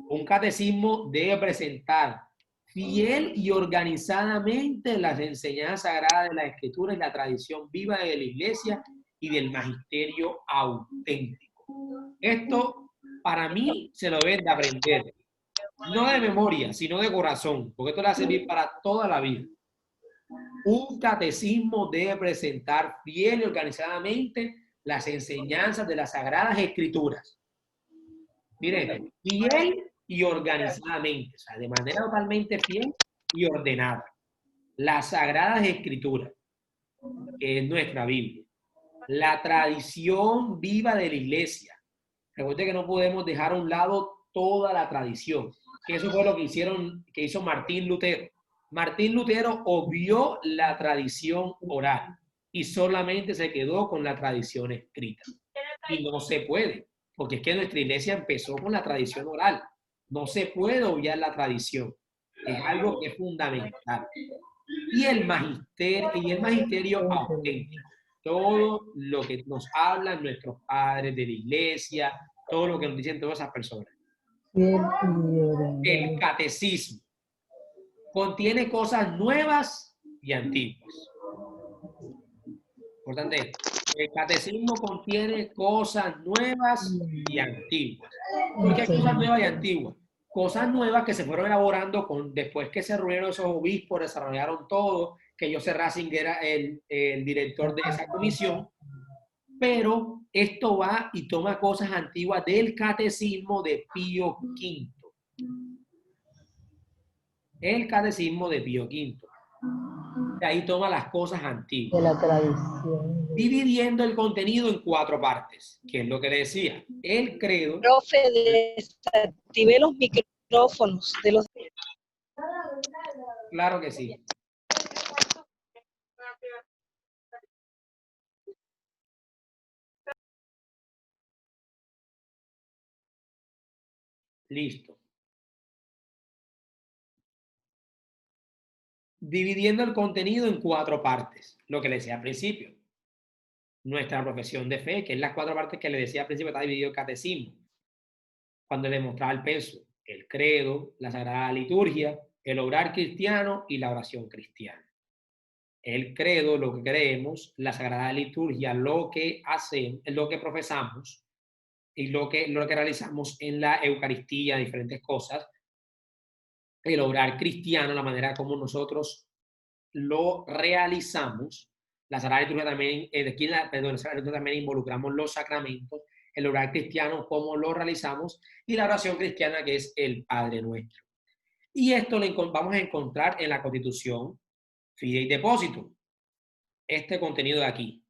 Un catecismo debe presentar fiel y organizadamente las enseñanzas sagradas de la Escritura y la tradición viva de la Iglesia y del magisterio auténtico. Esto, para mí, se lo deben de aprender. No de memoria, sino de corazón, porque esto le va a servir para toda la vida. Un catecismo debe presentar fiel y organizadamente las enseñanzas de las Sagradas Escrituras. Miren, fiel y organizadamente, o sea, de manera totalmente fiel y ordenada. Las Sagradas Escrituras, que es nuestra Biblia. La tradición viva de la Iglesia. Recuerden que no podemos dejar a un lado toda la tradición, que eso fue lo que hizo Martín Lutero. Martín Lutero obvió la tradición oral y solamente se quedó con la tradición escrita. Y no se puede, porque es que nuestra iglesia empezó con la tradición oral. No se puede obviar la tradición. Es algo que es fundamental. Y el magisterio auténtico. Todo lo que nos hablan nuestros padres de la iglesia, todo lo que nos dicen todas esas personas. El catecismo contiene cosas nuevas y antiguas. Importante. El catecismo contiene cosas nuevas y antiguas. ¿Por qué cosas nuevas y antiguas? Cosas nuevas que se fueron elaborando después que se reunieron esos obispos, desarrollaron todo, que Joseph Ratzinger era el director de esa comisión, pero esto va y toma cosas antiguas del catecismo de Pío V. El catecismo de Pío V. De ahí toma las cosas antiguas. De la tradición. Dividiendo el contenido en 4 partes, que es lo que le decía. El credo. Profe, desactivé los micrófonos de los... Claro que sí. Listo. Dividiendo el contenido en 4 partes, lo que le decía al principio. Nuestra profesión de fe, que es las 4 partes que le decía al principio, está dividido el catecismo. Cuando le mostraba el peso, el credo, la sagrada liturgia, el obrar cristiano y la oración cristiana. El credo, lo que creemos, la sagrada liturgia, lo que hacemos, lo que profesamos y lo que realizamos en la Eucaristía, diferentes cosas. El obrar cristiano, la manera como nosotros lo realizamos. La Sagrada Liturgia también, la Sagrada Liturgia también involucramos los sacramentos, el obrar cristiano, cómo lo realizamos, y la oración cristiana, que es el Padre Nuestro. Y esto lo vamos a encontrar en la Constitución Fidei Depositum. Este contenido de aquí,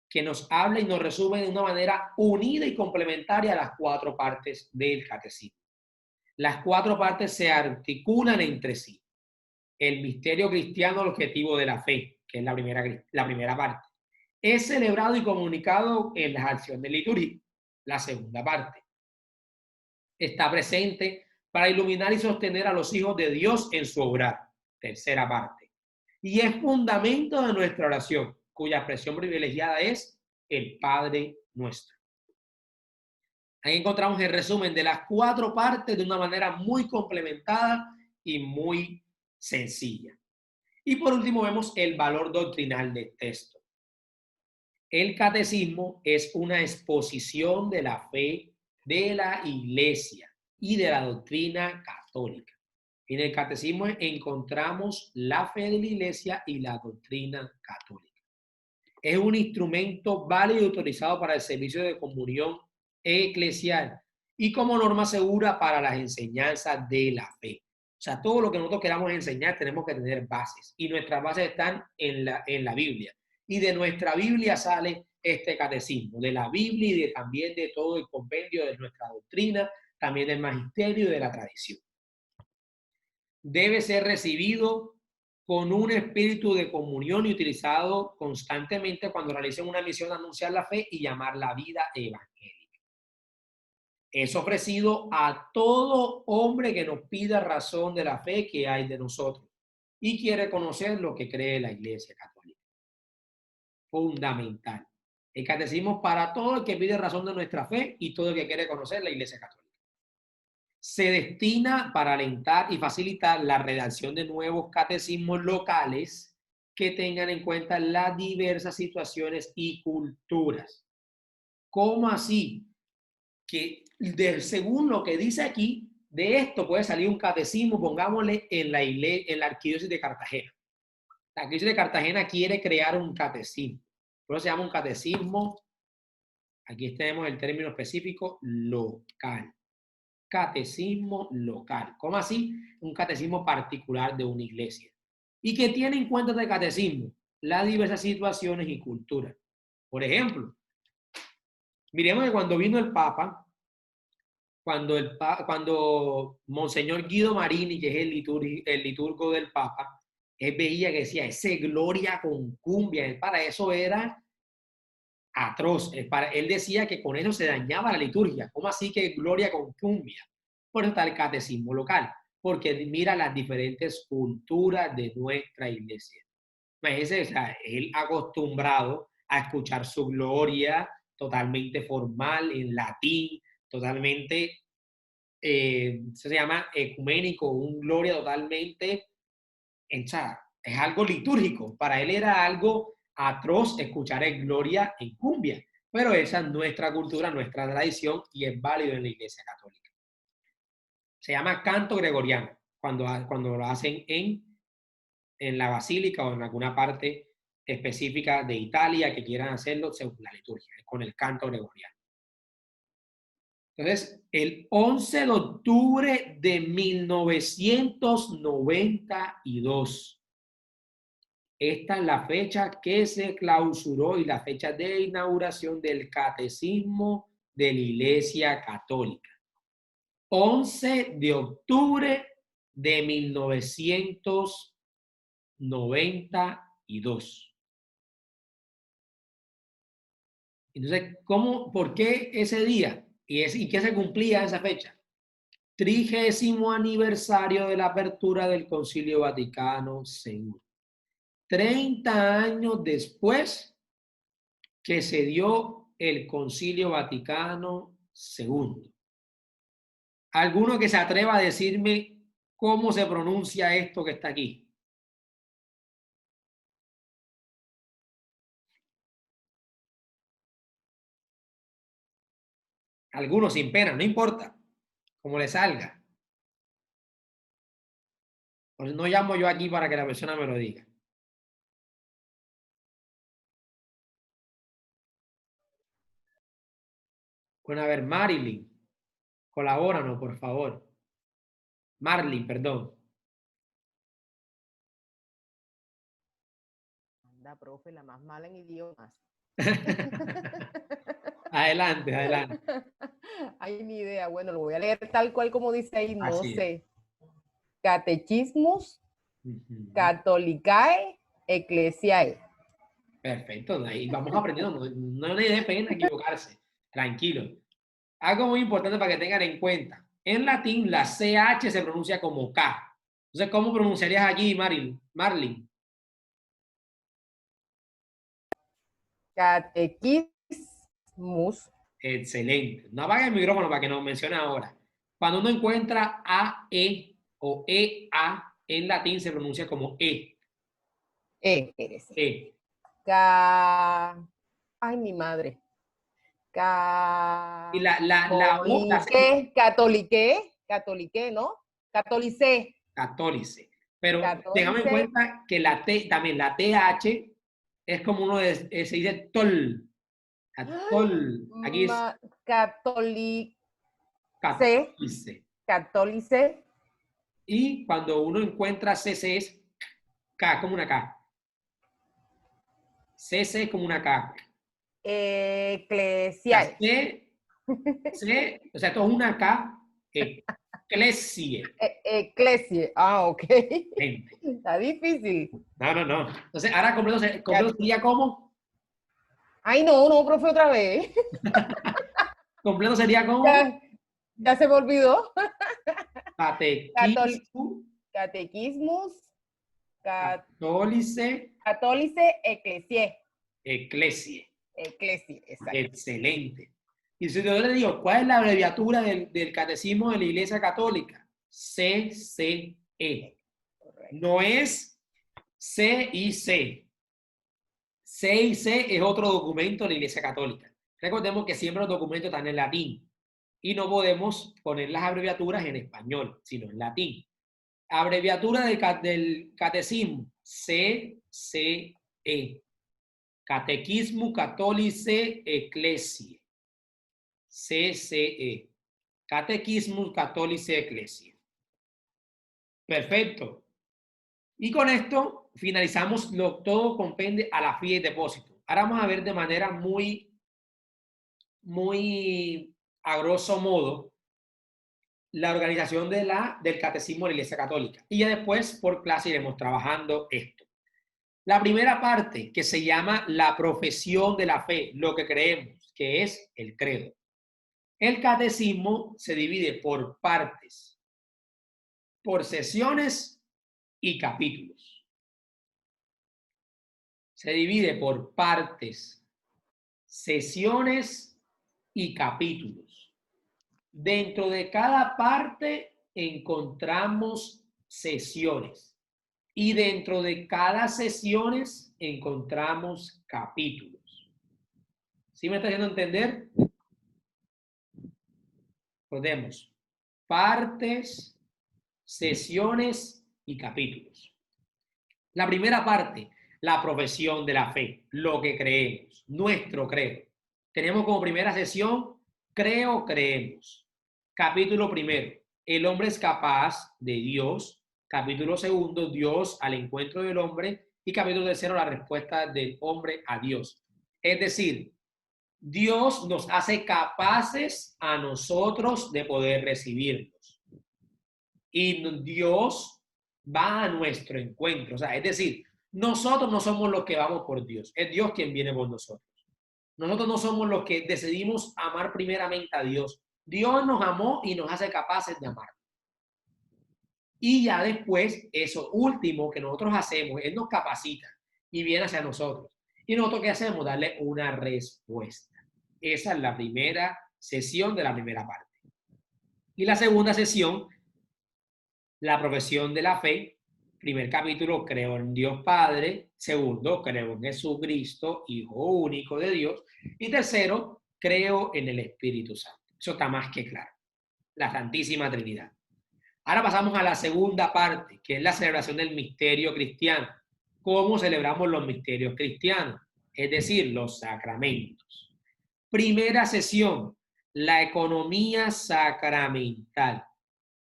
que nos habla y nos resume de una manera unida y complementaria a las 4 partes del catecismo. Las 4 partes se articulan entre sí. El misterio cristiano, el objetivo de la fe, que es la primera parte, es celebrado y comunicado en las acciones litúrgicas. La segunda parte está presente para iluminar y sostener a los hijos de Dios en su obrar. Tercera parte. Y es fundamento de nuestra oración, cuya expresión privilegiada es el Padre Nuestro. Ahí encontramos el resumen de las 4 partes de una manera muy complementada y muy sencilla. Y por último vemos el valor doctrinal del texto. El catecismo es una exposición de la fe de la Iglesia y de la doctrina católica. En el catecismo encontramos la fe de la Iglesia y la doctrina católica. Es un instrumento válido y autorizado para el servicio de comunión eclesial y como norma segura para las enseñanzas de la fe. O sea, todo lo que nosotros queramos enseñar tenemos que tener bases, y nuestras bases están en la Biblia. Y de nuestra Biblia sale este catecismo, de la Biblia y también de todo el compendio de nuestra doctrina, también del magisterio y de la tradición. Debe ser recibido con un espíritu de comunión y utilizado constantemente cuando realicen una misión de anunciar la fe y llamar la vida evangélica. Es ofrecido a todo hombre que nos pida razón de la fe que hay de nosotros y quiere conocer lo que cree la Iglesia Católica. Fundamental. El catecismo para todo el que pide razón de nuestra fe y todo el que quiere conocer la Iglesia Católica. Se destina para alentar y facilitar la redacción de nuevos catecismos locales que tengan en cuenta las diversas situaciones y culturas. ¿Cómo así? Que según lo que dice aquí, de esto puede salir un catecismo, pongámosle en la arquidiócesis de Cartagena. La arquidiócesis de Cartagena quiere crear un catecismo. Por eso se llama un catecismo, aquí tenemos el término específico, local. Catecismo local. ¿Cómo así? Un catecismo particular de una iglesia. ¿Y qué tiene en cuenta este catecismo? Las diversas situaciones y culturas. Por ejemplo, miremos que cuando vino el Papa, cuando Monseñor Guido Marini, que es el liturgo del Papa, él veía que decía, ese gloria con cumbia, él para eso era atroz. Él decía que con eso se dañaba la liturgia. ¿Cómo así que gloria con cumbia? Por eso está el catecismo local, porque mira las diferentes culturas de nuestra iglesia. Imagínense, o sea, él acostumbrado a escuchar su gloria totalmente formal, en latín, totalmente, se llama ecuménico, un gloria totalmente, o sea, es algo litúrgico. Para él era algo atroz escuchar el gloria en cumbia, pero esa es nuestra cultura, nuestra tradición y es válido en la Iglesia Católica. Se llama canto gregoriano, cuando lo hacen en la basílica o en alguna parte específica de Italia que quieran hacerlo según la liturgia, con el canto gregoriano. Entonces, el 11 de octubre de 1992, esta es la fecha que se clausuró y la fecha de inauguración del Catecismo de la Iglesia Católica. 11 de octubre de 1992. Entonces, ¿por qué ese día? ¿Y qué se cumplía esa fecha? 30º aniversario de la apertura del Concilio Vaticano II. 30 años después que se dio el Concilio Vaticano II. ¿Alguno que se atreva a decirme cómo se pronuncia esto que está aquí? Algunos sin pena, no importa, como le salga. Pues no llamo yo aquí para que la persona me lo diga. Bueno, a ver, Marilyn, colabóranos, por favor. Marlin, perdón. Anda, profe, la más mala en idiomas. Adelante, adelante. Hay ni idea. Bueno, lo voy a leer tal cual como dice ahí, no Así sé. Catechismus Catholicae Ecclesiae. Perfecto, ahí vamos aprendiendo. No le dé pena equivocarse. Tranquilo. Algo muy importante para que tengan en cuenta. En latín, la CH se pronuncia como K. Entonces, ¿cómo pronunciarías aquí, Marlin? Catechismus. Excelente. No apague el micrófono para que nos mencione ahora. Cuando uno encuentra AE o EA en latín, se pronuncia como E. E. Ay, mi madre. Y la Catolique, ¿no? Catolice. Catolice. Pero tengamos en cuenta que la T, también la TH, es como uno se dice tol. Tol. Aquí es Catolice. Y cuando uno encuentra CC es K, como una K. CC es como una K. Eclesiae. C, o sea, esto es una K. Eclesie. Eclesie. Ah, ok. Está difícil. No. Entonces, ahora completo sería como. Ay, no, profe, otra vez. Completo sería como. Ya se me olvidó. Catequismus. Catolice Ecclesiae. Eclesie, exacto. Excelente. Y si yo le digo, ¿cuál es la abreviatura del Catecismo de la Iglesia Católica? CCE. Correcto. No es CIC. CIC es otro documento de la Iglesia Católica. Recordemos que siempre los documentos están en latín y no podemos poner las abreviaturas en español, sino en latín. Abreviatura del Catecismo, CCE. Catequismus Catholicae Ecclesiae. CCE. Catequismus Catholicae Ecclesiae. Perfecto. Y con esto finalizamos todo compende a la fe y depósito. Ahora vamos a ver de manera muy a grosso modo la organización del catecismo de la Iglesia Católica. Y ya después, por clase, iremos trabajando esto. La primera parte, que se llama la profesión de la fe, lo que creemos, que es el credo. El catecismo se divide por partes, por sesiones y capítulos. Se divide por partes, sesiones y capítulos. Dentro de cada parte encontramos sesiones y dentro de cada sesiones encontramos capítulos. ¿Sí me está haciendo entender? Recordemos, partes, sesiones y capítulos. La primera parte, la profesión de la fe, lo que creemos, nuestro credo. Tenemos como primera sesión, creo, creemos. Capítulo primero, el hombre es capaz de Dios. Capítulo segundo, Dios al encuentro del hombre. Y capítulo tercero, la respuesta del hombre a Dios. Es decir, Dios nos hace capaces a nosotros de poder recibirnos. Y Dios va a nuestro encuentro. O sea, es decir, nosotros no somos los que vamos por Dios. Es Dios quien viene por nosotros. Nosotros no somos los que decidimos amar primeramente a Dios. Dios nos amó y nos hace capaces de amar. Y ya después, eso último que nosotros hacemos, Él nos capacita y viene hacia nosotros. ¿Y nosotros qué hacemos? Darle una respuesta. Esa es la primera sesión de la primera parte. Y la segunda sesión, la profesión de la fe. Primer capítulo, creo en Dios Padre. Segundo, creo en Jesucristo, Hijo único de Dios. Y tercero, creo en el Espíritu Santo. Eso está más que claro. La Santísima Trinidad. Ahora pasamos a la segunda parte, que es la celebración del misterio cristiano. ¿Cómo celebramos los misterios cristianos? Es decir, los sacramentos. Primera sesión, la economía sacramental.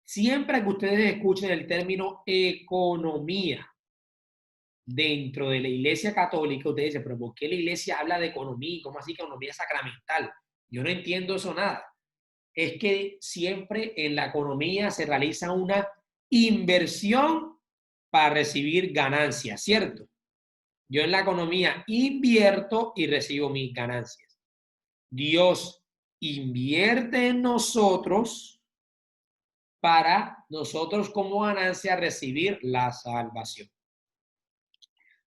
Siempre que ustedes escuchen el término economía dentro de la Iglesia Católica, ustedes dicen, pero ¿por qué la Iglesia habla de economía? ¿Cómo así que economía sacramental? Yo no entiendo eso nada. Es que siempre en la economía se realiza una inversión para recibir ganancias, ¿cierto? Yo en la economía invierto y recibo mis ganancias. Dios invierte en nosotros para nosotros como ganancia recibir la salvación.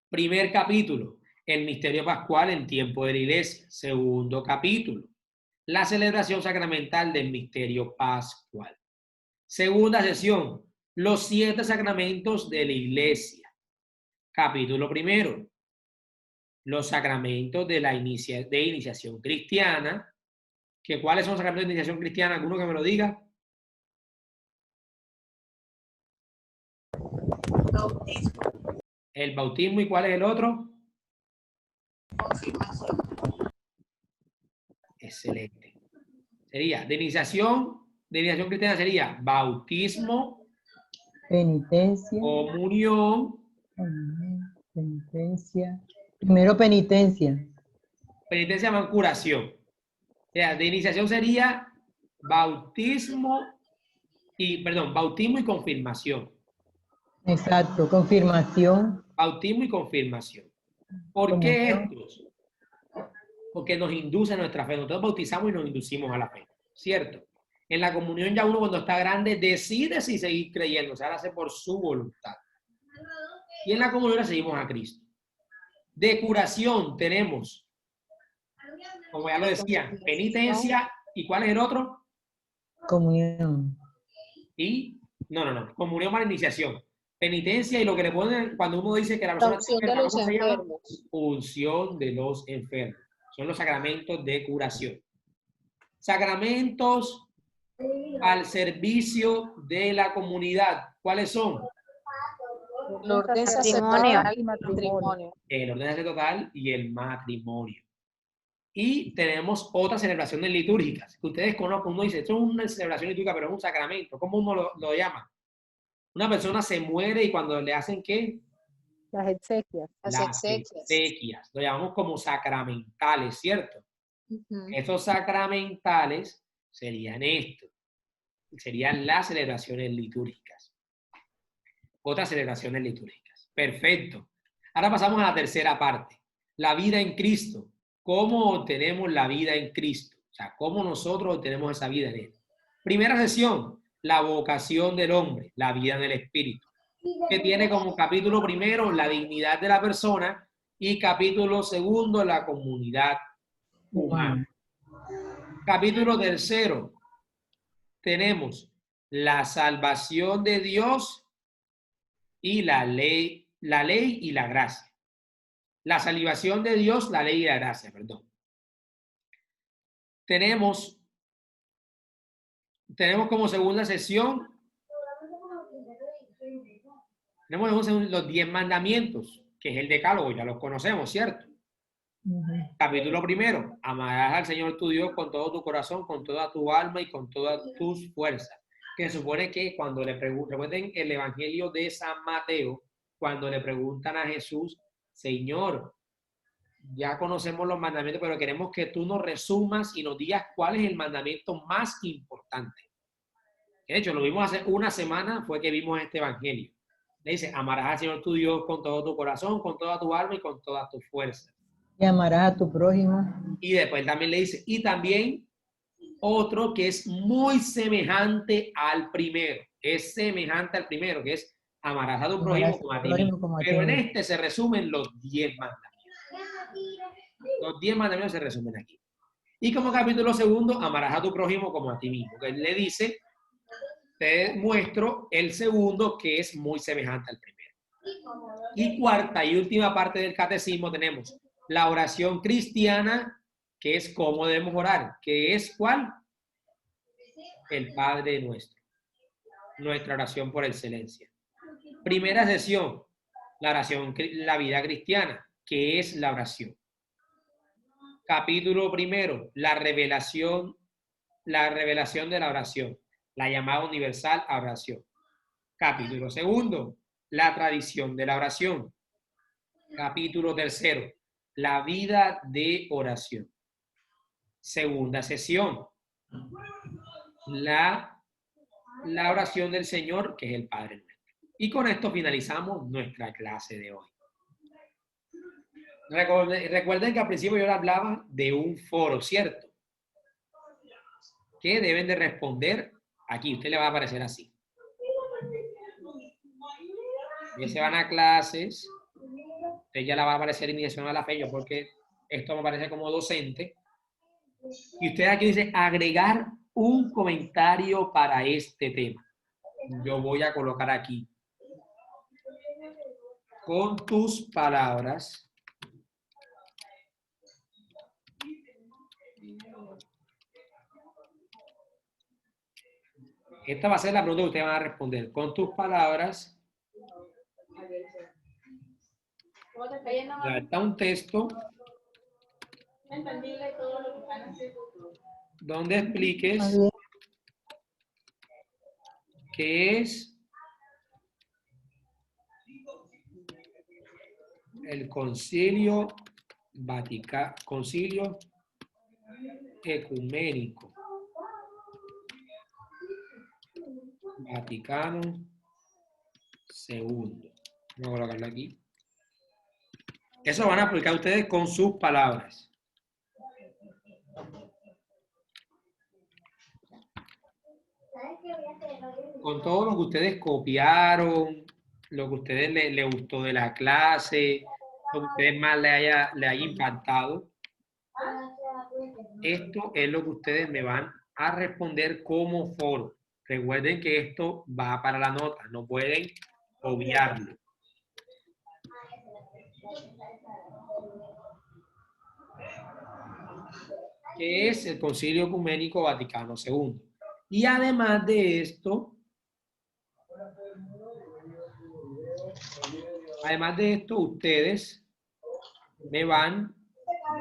Primer capítulo, el misterio pascual en tiempo de la Iglesia. Segundo capítulo, la celebración sacramental del misterio pascual. Segunda sesión, los 7 sacramentos de la Iglesia. Capítulo primero, los sacramentos de la iniciación cristiana. ¿Cuáles son los sacramentos de iniciación cristiana? ¿Alguno que me lo diga? Bautismo. El bautismo, ¿y cuál es el otro? Confirmación. Excelente. Sería de iniciación cristiana sería bautismo, Penitencia. comunión, Penitencia. Primero penitencia. penitencia más curación. O sea, de iniciación sería bautismo y confirmación. Exacto, confirmación. Bautismo y confirmación. ¿Por qué estos? Porque nos induce a nuestra fe. Nosotros bautizamos y nos inducimos a la fe, ¿cierto? En la comunión ya uno cuando está grande decide si seguir creyendo, o sea, lo hace por su voluntad. Y en la comunión seguimos a Cristo. De curación tenemos, como ya lo decía, penitencia. ¿Y cuál es el otro? Comunión. Y, no, comunión para iniciación. Penitencia y lo que le ponen cuando uno dice que la persona Unción de los enfermos. Unción de los enfermos. Son los sacramentos de curación. Sacramentos al servicio de la comunidad. ¿Cuáles son? El orden sacerdotal y matrimonio. El orden sacerdotal y el matrimonio. Y tenemos otra celebración litúrgicas que ustedes conocen. Uno dice, esto es una celebración litúrgica, pero es un sacramento. ¿Cómo uno lo llama? Una persona se muere y cuando le hacen ¿qué? Las exequias. Las exequias. Lo llamamos como sacramentales, ¿cierto? Ujú. Esos sacramentales serían estos. serían las celebraciones litúrgicas. Otras celebraciones litúrgicas. Perfecto. Ahora pasamos a la tercera parte. La vida en Cristo. ¿Cómo obtenemos la vida en Cristo? O sea, ¿cómo nosotros obtenemos esa vida en Él? Primera sesión, la vocación del hombre, la vida en el Espíritu, que tiene como capítulo primero la dignidad de la persona y capítulo segundo la comunidad humana. Capítulo tercero, tenemos la salvación de Dios y la ley y la gracia. La salvación de Dios, la ley y la gracia, perdón. Tenemos como segunda sesión, tenemos los 10 mandamientos, que es el decálogo, ya los conocemos, ¿cierto? Capítulo primero, amarás al Señor tu Dios con todo tu corazón, con toda tu alma y con todas tus fuerzas. Que se supone que cuando le preguntan, recuerden el Evangelio de San Mateo, cuando le preguntan a Jesús, Señor, ya conocemos los mandamientos, pero queremos que tú nos resumas y nos digas cuál es el mandamiento más importante. De hecho, lo vimos hace una semana, fue que vimos este Evangelio. Le dice, amarás al Señor tu Dios con todo tu corazón, con toda tu alma y con todas tus fuerzas. Y amarás a tu prójimo. Y después también le dice, y también otro que es muy semejante al primero. Es semejante al primero, que es amarás a tu prójimo como a ti mismo. Pero en este se resumen los 10 mandamientos. Los 10 mandamientos se resumen aquí. Y como capítulo segundo, amarás a tu prójimo como a ti mismo. Que él le dice, te muestro el segundo que es muy semejante al primero. Y cuarta y última parte del catecismo tenemos la oración cristiana, que es cómo debemos orar, que es ¿cuál? El Padre nuestro. Nuestra oración por excelencia. Primera sesión, la oración, la vida cristiana, que es la oración. Capítulo primero, la revelación de la oración, la llamada universal a oración. Capítulo segundo, la tradición de la oración. Capítulo tercero, la vida de oración. Segunda sesión, la oración del Señor, que es el Padre nuestro. Y con esto finalizamos nuestra clase de hoy. Recuerden que al principio yo les hablaba de un foro, ¿cierto? Que deben de responder aquí. Usted le va a aparecer así. Ya se van a clases. Usted ya la va a aparecer iniciación a la fe, yo porque esto me parece como docente. Y usted aquí dice agregar un comentario para este tema. Yo voy a colocar aquí. Con tus palabras. Esta va a ser la pregunta que ustedes van a responder. Con tus palabras. Está un texto donde expliques qué es el Concilio Ecuménico Vaticano II. Vamos a colocarlo aquí. Eso van a aplicar ustedes con sus palabras. Con todo lo que ustedes copiaron, lo que a ustedes les gustó de la clase, lo que a ustedes más le haya impactado. Esto es lo que ustedes me van a responder como foro. Recuerden que esto va para la nota, no pueden obviarlo. Que es el Concilio Ecuménico Vaticano II. Y además de esto, ustedes me van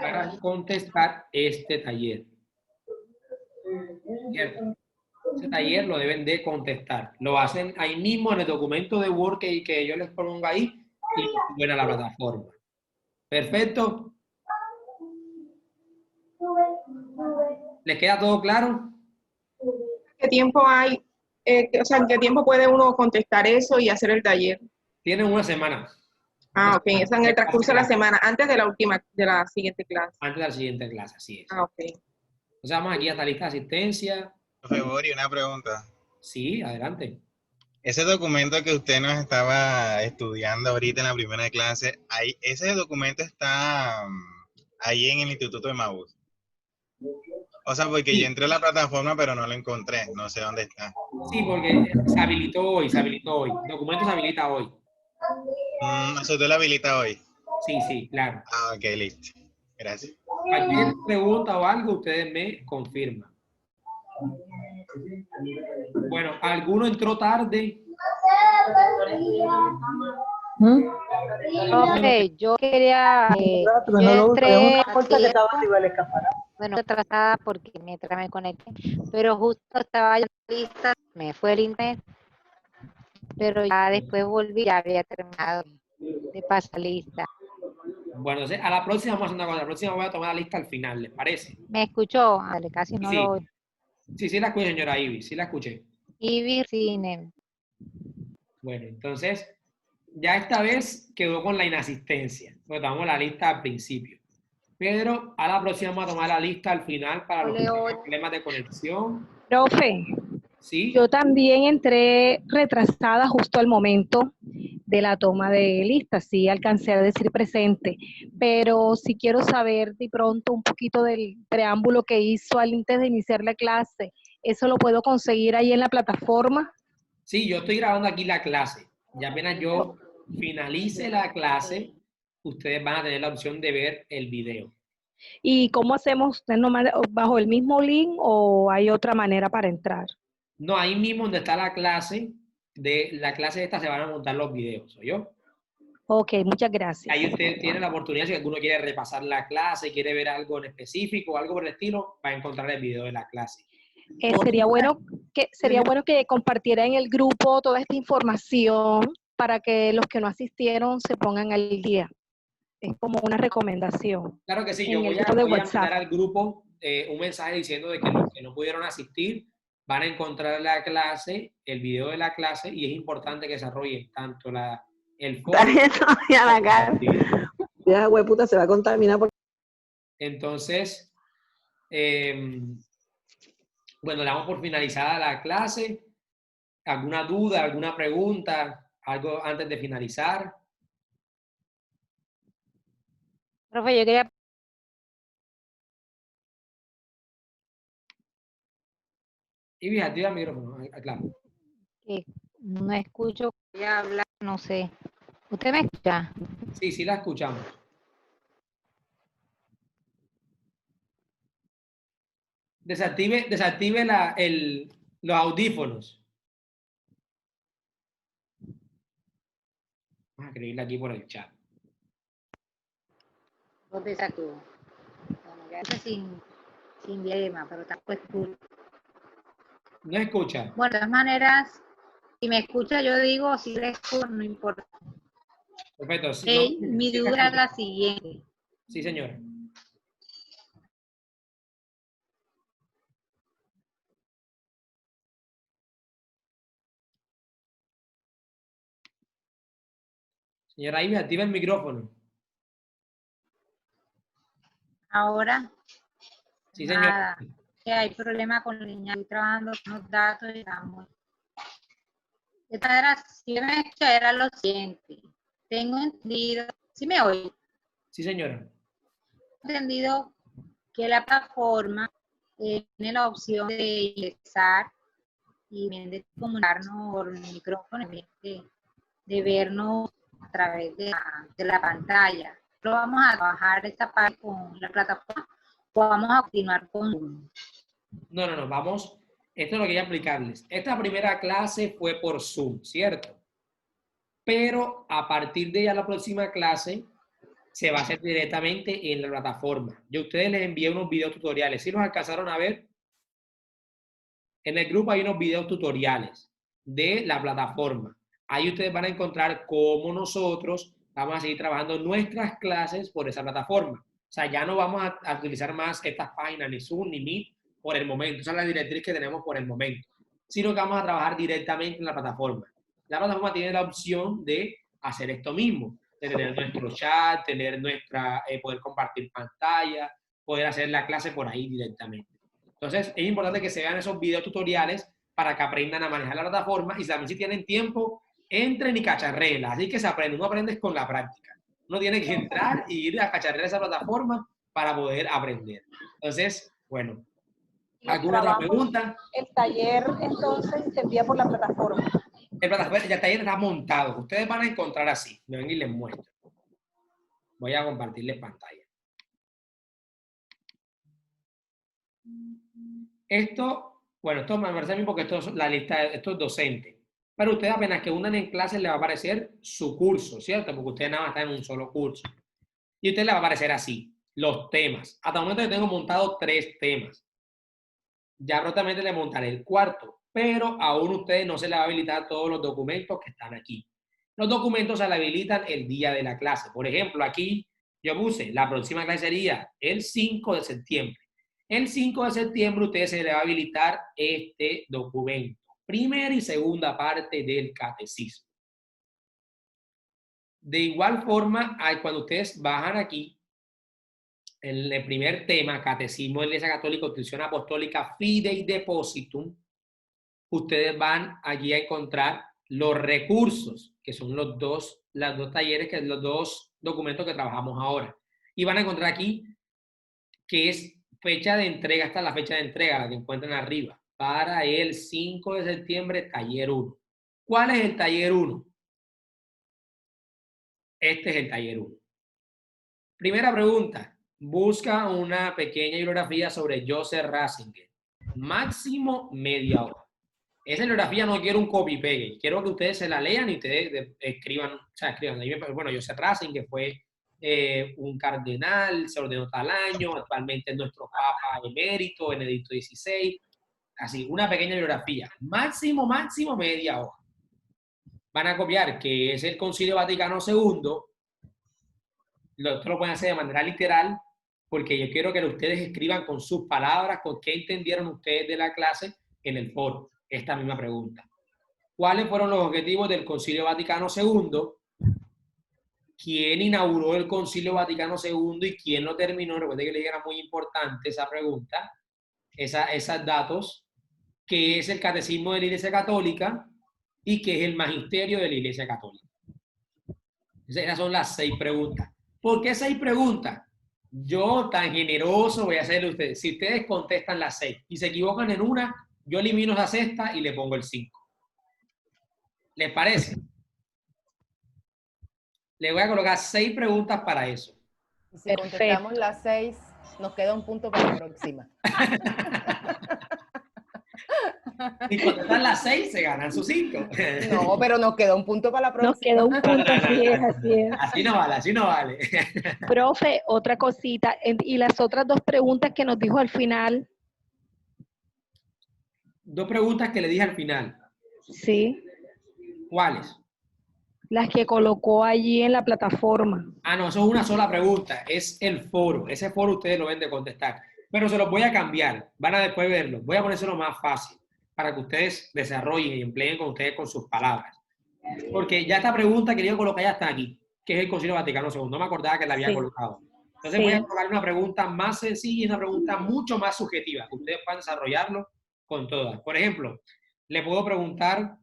a contestar este taller. ¿Cierto? Ese taller lo deben de contestar. Lo hacen ahí mismo en el documento de Word que yo les pongo ahí y lo suben a la plataforma. Perfecto. ¿Les queda todo claro? ¿Qué tiempo hay? O sea, ¿en qué tiempo puede uno contestar eso y hacer el taller? Tienen una semana. Ah, ok, eso en el transcurso de la semana, antes de la siguiente clase. Antes de la siguiente clase, así es. Ah, ok. O sea, vamos aquí a esta lista de asistencia. Profe Bori, una pregunta. Sí, adelante. Ese documento que usted nos estaba estudiando ahorita en la primera clase, ese documento está ahí en el Instituto de Maús. O sea, porque Sí. yo entré a la plataforma, pero no lo encontré. No sé dónde está. Sí, porque se habilitó hoy. El documento se habilita hoy. ¿Eso usted lo habilita hoy? Sí, sí, claro. Ah, ok, listo. Gracias. Cualquier pregunta o algo, ustedes me confirman. Bueno, ¿alguno entró tarde? Ok, yo quería... yo entré... Bueno, atrasada porque mientras me conecté, pero justo estaba ya lista, me fue el internet, pero ya después volví, ya había terminado de pasar lista. Bueno, entonces, a la próxima vamos a hacer una cosa. A la próxima voy a tomar la lista al final, ¿les parece? ¿Me escuchó? Dale, casi no Sí. lo oí. Sí, la escuché, señora Ivy, sí la escuché. Ivy Cine. Bueno, entonces, ya esta vez quedó con la inasistencia. Porque tomamos la lista al principio. Pero a la próxima vamos a tomar la lista al final para los que tengan problemas de conexión. Profe, ¿Sí? yo también entré retrasada justo al momento de la toma de lista, sí alcancé a decir presente, pero sí quiero saber de pronto un poquito del preámbulo que hizo antes de iniciar la clase. ¿Eso lo puedo conseguir ahí en la plataforma? Sí, yo estoy grabando aquí la clase. Y apenas yo finalice la clase, ustedes van a tener la opción de ver el video. ¿Y cómo hacemos? ¿Bajo el mismo link o hay otra manera para entrar? No, ahí mismo donde está la clase, de la clase esta se van a montar los videos, ¿oyó? Ok, muchas gracias. Ahí usted tiene la oportunidad, si alguno quiere repasar la clase, quiere ver algo en específico, algo por el estilo, va a encontrar el video de la clase. Sería bueno que compartiera en el grupo toda esta información para que los que no asistieron se pongan al día. Es como una recomendación. Claro que sí, yo voy a mandar al grupo un mensaje diciendo de que los que no pudieron asistir van a encontrar la clase, el video de la clase, y es importante que desarrollen tanto el foro. Ya, hueputa, se va a contaminar. Entonces, bueno, le damos por finalizada la clase. ¿Alguna duda, alguna pregunta, algo antes de finalizar? Profe, yo quería... Y activa el micrófono, claro. No escucho, voy a hablar, no sé. ¿Usted me escucha? Sí, sí la escuchamos. Desactive los audífonos. Vamos a escribirle aquí por el chat. Los desactivo. Bueno, ya está sin diadema, pero tampoco escucho. ¿No escucha? Bueno, de todas maneras, si me escucha, yo digo, si le escucho, no importa. Perfecto. Sí, mi duda es la siguiente. Sí, señora. Señora Ivy, activa el micrófono. Ahora, sí, señora. Nada, que hay problema con la línea, estoy trabajando con los datos y estamos. Esta era, si me escucha, era lo siguiente. Tengo entendido, ¿sí me oye? Sí, señora. Entendido que la plataforma tiene la opción de ingresar y de comunicarnos por el micrófono, de vernos a través de la pantalla. Pero vamos a trabajar esta parte con la plataforma o vamos a continuar con Zoom. No, vamos. Esto es lo que quería explicarles. Esta primera clase fue por Zoom, ¿cierto? Pero a partir de ya la próxima clase se va a hacer directamente en la plataforma. Yo a ustedes les envié unos videos tutoriales. ¿Sí los alcanzaron a ver? En el grupo hay unos videos tutoriales de la plataforma. Ahí ustedes van a encontrar cómo nosotros vamos a seguir trabajando nuestras clases por esa plataforma. O sea, ya no vamos a utilizar más estas páginas, ni Zoom, ni Meet, por el momento. Esa es la directriz que tenemos por el momento. Sino que vamos a trabajar directamente en la plataforma. La plataforma tiene la opción de hacer esto mismo, de tener nuestro chat, tener poder compartir pantalla, poder hacer la clase por ahí directamente. Entonces, es importante que se vean esos videos tutoriales para que aprendan a manejar la plataforma y también si tienen tiempo, entren y cacharrela. Así que se aprende, uno aprende con la práctica. Uno tiene que entrar y ir a cacharrear esa plataforma para poder aprender. Entonces, bueno, ¿alguna otra pregunta? El taller, entonces, se envía por la plataforma. El taller está montado. Ustedes van a encontrar así. Me ven y les muestro. Voy a compartirles pantalla. Esto, bueno, esto me parece a mí porque esto es la lista, esto es docente. Pero ustedes apenas que unan en clase le va a aparecer su curso, ¿cierto? Porque ustedes nada más están en un solo curso. Y a ustedes les va a aparecer así, los temas. Hasta el momento yo tengo montado 3 temas. Ya prontamente le montaré el 4, pero aún a ustedes no se les va a habilitar todos los documentos que están aquí. Los documentos se le habilitan el día de la clase. Por ejemplo, aquí yo puse, la próxima clase sería el 5 de septiembre. El 5 de septiembre a ustedes se les va a habilitar este documento. Primera y segunda parte del catecismo. De igual forma, cuando ustedes bajan aquí, en el primer tema, Catecismo de la Iglesia Católica, Constitución Apostólica, Fidei Depositum, ustedes van allí a encontrar los recursos, que son los dos talleres, que son los 2 documentos que trabajamos ahora. Y van a encontrar aquí que es fecha de entrega, esta es la fecha de entrega, la que encuentran arriba, para el 5 de septiembre, taller 1. ¿Cuál es el taller 1? Este es el taller 1. Primera pregunta. Busca una pequeña bibliografía sobre Joseph Ratzinger. Máximo media hora. Esa bibliografía no quiero un copy-paste. Quiero que ustedes se la lean y ustedes escriban. O sea, escriban. Bueno, Joseph Ratzinger fue un cardenal, se ordenó tal año, actualmente es nuestro Papa emérito, Benedicto XVI. Así, una pequeña bibliografía. Máximo media hora. Van a copiar que es el Concilio Vaticano II. Esto lo pueden hacer de manera literal, porque yo quiero que ustedes escriban con sus palabras, con qué entendieron ustedes de la clase en el foro. Esta misma pregunta. ¿Cuáles fueron los objetivos del Concilio Vaticano II? ¿Quién inauguró el Concilio Vaticano II y quién lo terminó? Recuerden que le era muy importante esa pregunta, esos datos. ¿Qué es el Catecismo de la Iglesia Católica? ¿Y qué es el Magisterio de la Iglesia Católica? Esas son las 6 preguntas. ¿Por qué 6 preguntas? Yo, tan generoso, voy a hacerle a ustedes. Si ustedes contestan las 6 y se equivocan en una, yo elimino esa sexta y le pongo el 5. ¿Les parece? Le voy a colocar 6 preguntas para eso. Y si contestamos las 6, nos queda un punto para la próxima. Si contestan las 6, se ganan sus 5. No, pero nos queda un punto para la próxima. Nos queda un punto, así es, así es. Así no vale, así no vale. Profe, otra cosita. Y las otras 2 preguntas que nos dijo al final. 2 preguntas que le dije al final. Sí. ¿Cuáles? Las que colocó allí en la plataforma. Ah, no, eso es una sola pregunta. Es el foro. Ese foro ustedes lo ven de contestar. Pero se los voy a cambiar. Van a después verlo. Voy a ponérselo más fácil para que ustedes desarrollen y empleen con ustedes con sus palabras. Porque ya esta pregunta que yo coloqué ya está aquí, que es el Concilio Vaticano II. No me acordaba que la había colocado. Entonces voy a colocar una pregunta más sencilla y una pregunta mucho más subjetiva, que ustedes puedan desarrollarlo con todas. Por ejemplo, le puedo preguntar,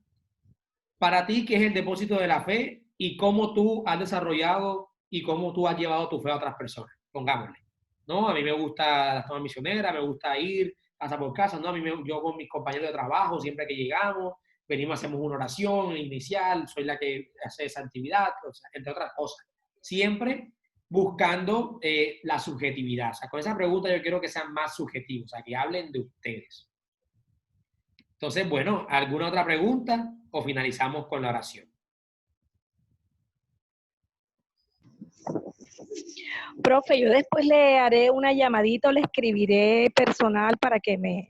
para ti, ¿qué es el depósito de la fe y cómo tú has desarrollado y cómo tú has llevado tu fe a otras personas? Pongámosle. ¿No? A mí me gusta las tomas misioneras, me gusta ir casa por casa, ¿no? Yo con mis compañeros de trabajo, siempre que llegamos, venimos, hacemos una oración inicial, soy la que hace esa actividad, o sea, entre otras cosas. Siempre buscando la subjetividad. O sea, con esa pregunta yo quiero que sean más subjetivos, o sea, que hablen de ustedes. Entonces, bueno, ¿alguna otra pregunta o finalizamos con la oración? Profe, yo después le haré una llamadita o le escribiré personal para que me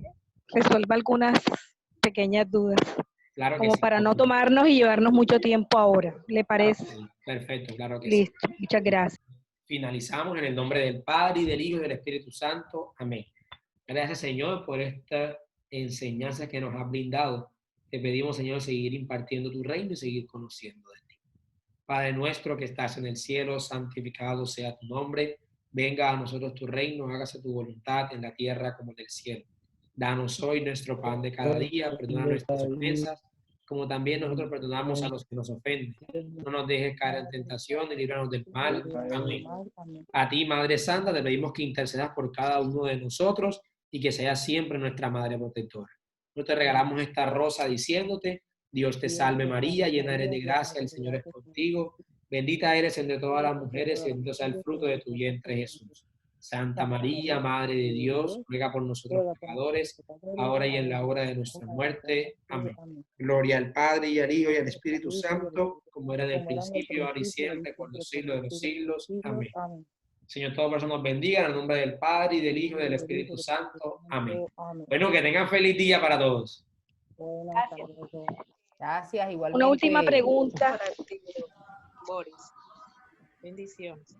resuelva algunas pequeñas dudas. Claro que como sí, para no tomarnos y llevarnos mucho tiempo ahora. ¿Le parece? Claro, perfecto, claro que Listo, sí. muchas gracias. Finalizamos en el nombre del Padre, y del Hijo, y del Espíritu Santo. Amén. Gracias, Señor, por esta enseñanza que nos has brindado. Te pedimos, Señor, seguir impartiendo tu reino y seguir conociendo de ti. Padre nuestro que estás en el cielo, santificado sea tu nombre. Venga a nosotros tu reino, hágase tu voluntad en la tierra como en el cielo. Danos hoy nuestro pan de cada día, perdona nuestras ofensas, como también nosotros perdonamos a los que nos ofenden. No nos dejes caer en tentación y líbranos del mal. Amén. A ti, Madre Santa, te pedimos que intercedas por cada uno de nosotros y que seas siempre nuestra Madre protectora. Nosotros te regalamos esta rosa diciéndote: Dios te salve María, llena eres de gracia, el Señor es contigo. Bendita eres entre todas las mujeres y bendito sea el fruto de tu vientre, Jesús. Santa María, Madre de Dios, ruega por nosotros pecadores, ahora y en la hora de nuestra muerte. Amén. Gloria al Padre, y al Hijo, y al Espíritu Santo, como era en el principio, ahora y siempre, por los siglos de los siglos. Amén. Señor, todo por eso nos bendiga, en el nombre del Padre, y del Hijo, y del Espíritu Santo. Amén. Bueno, que tengan feliz día para todos. Gracias, igualmente. Una última pregunta. Boris. Bendiciones.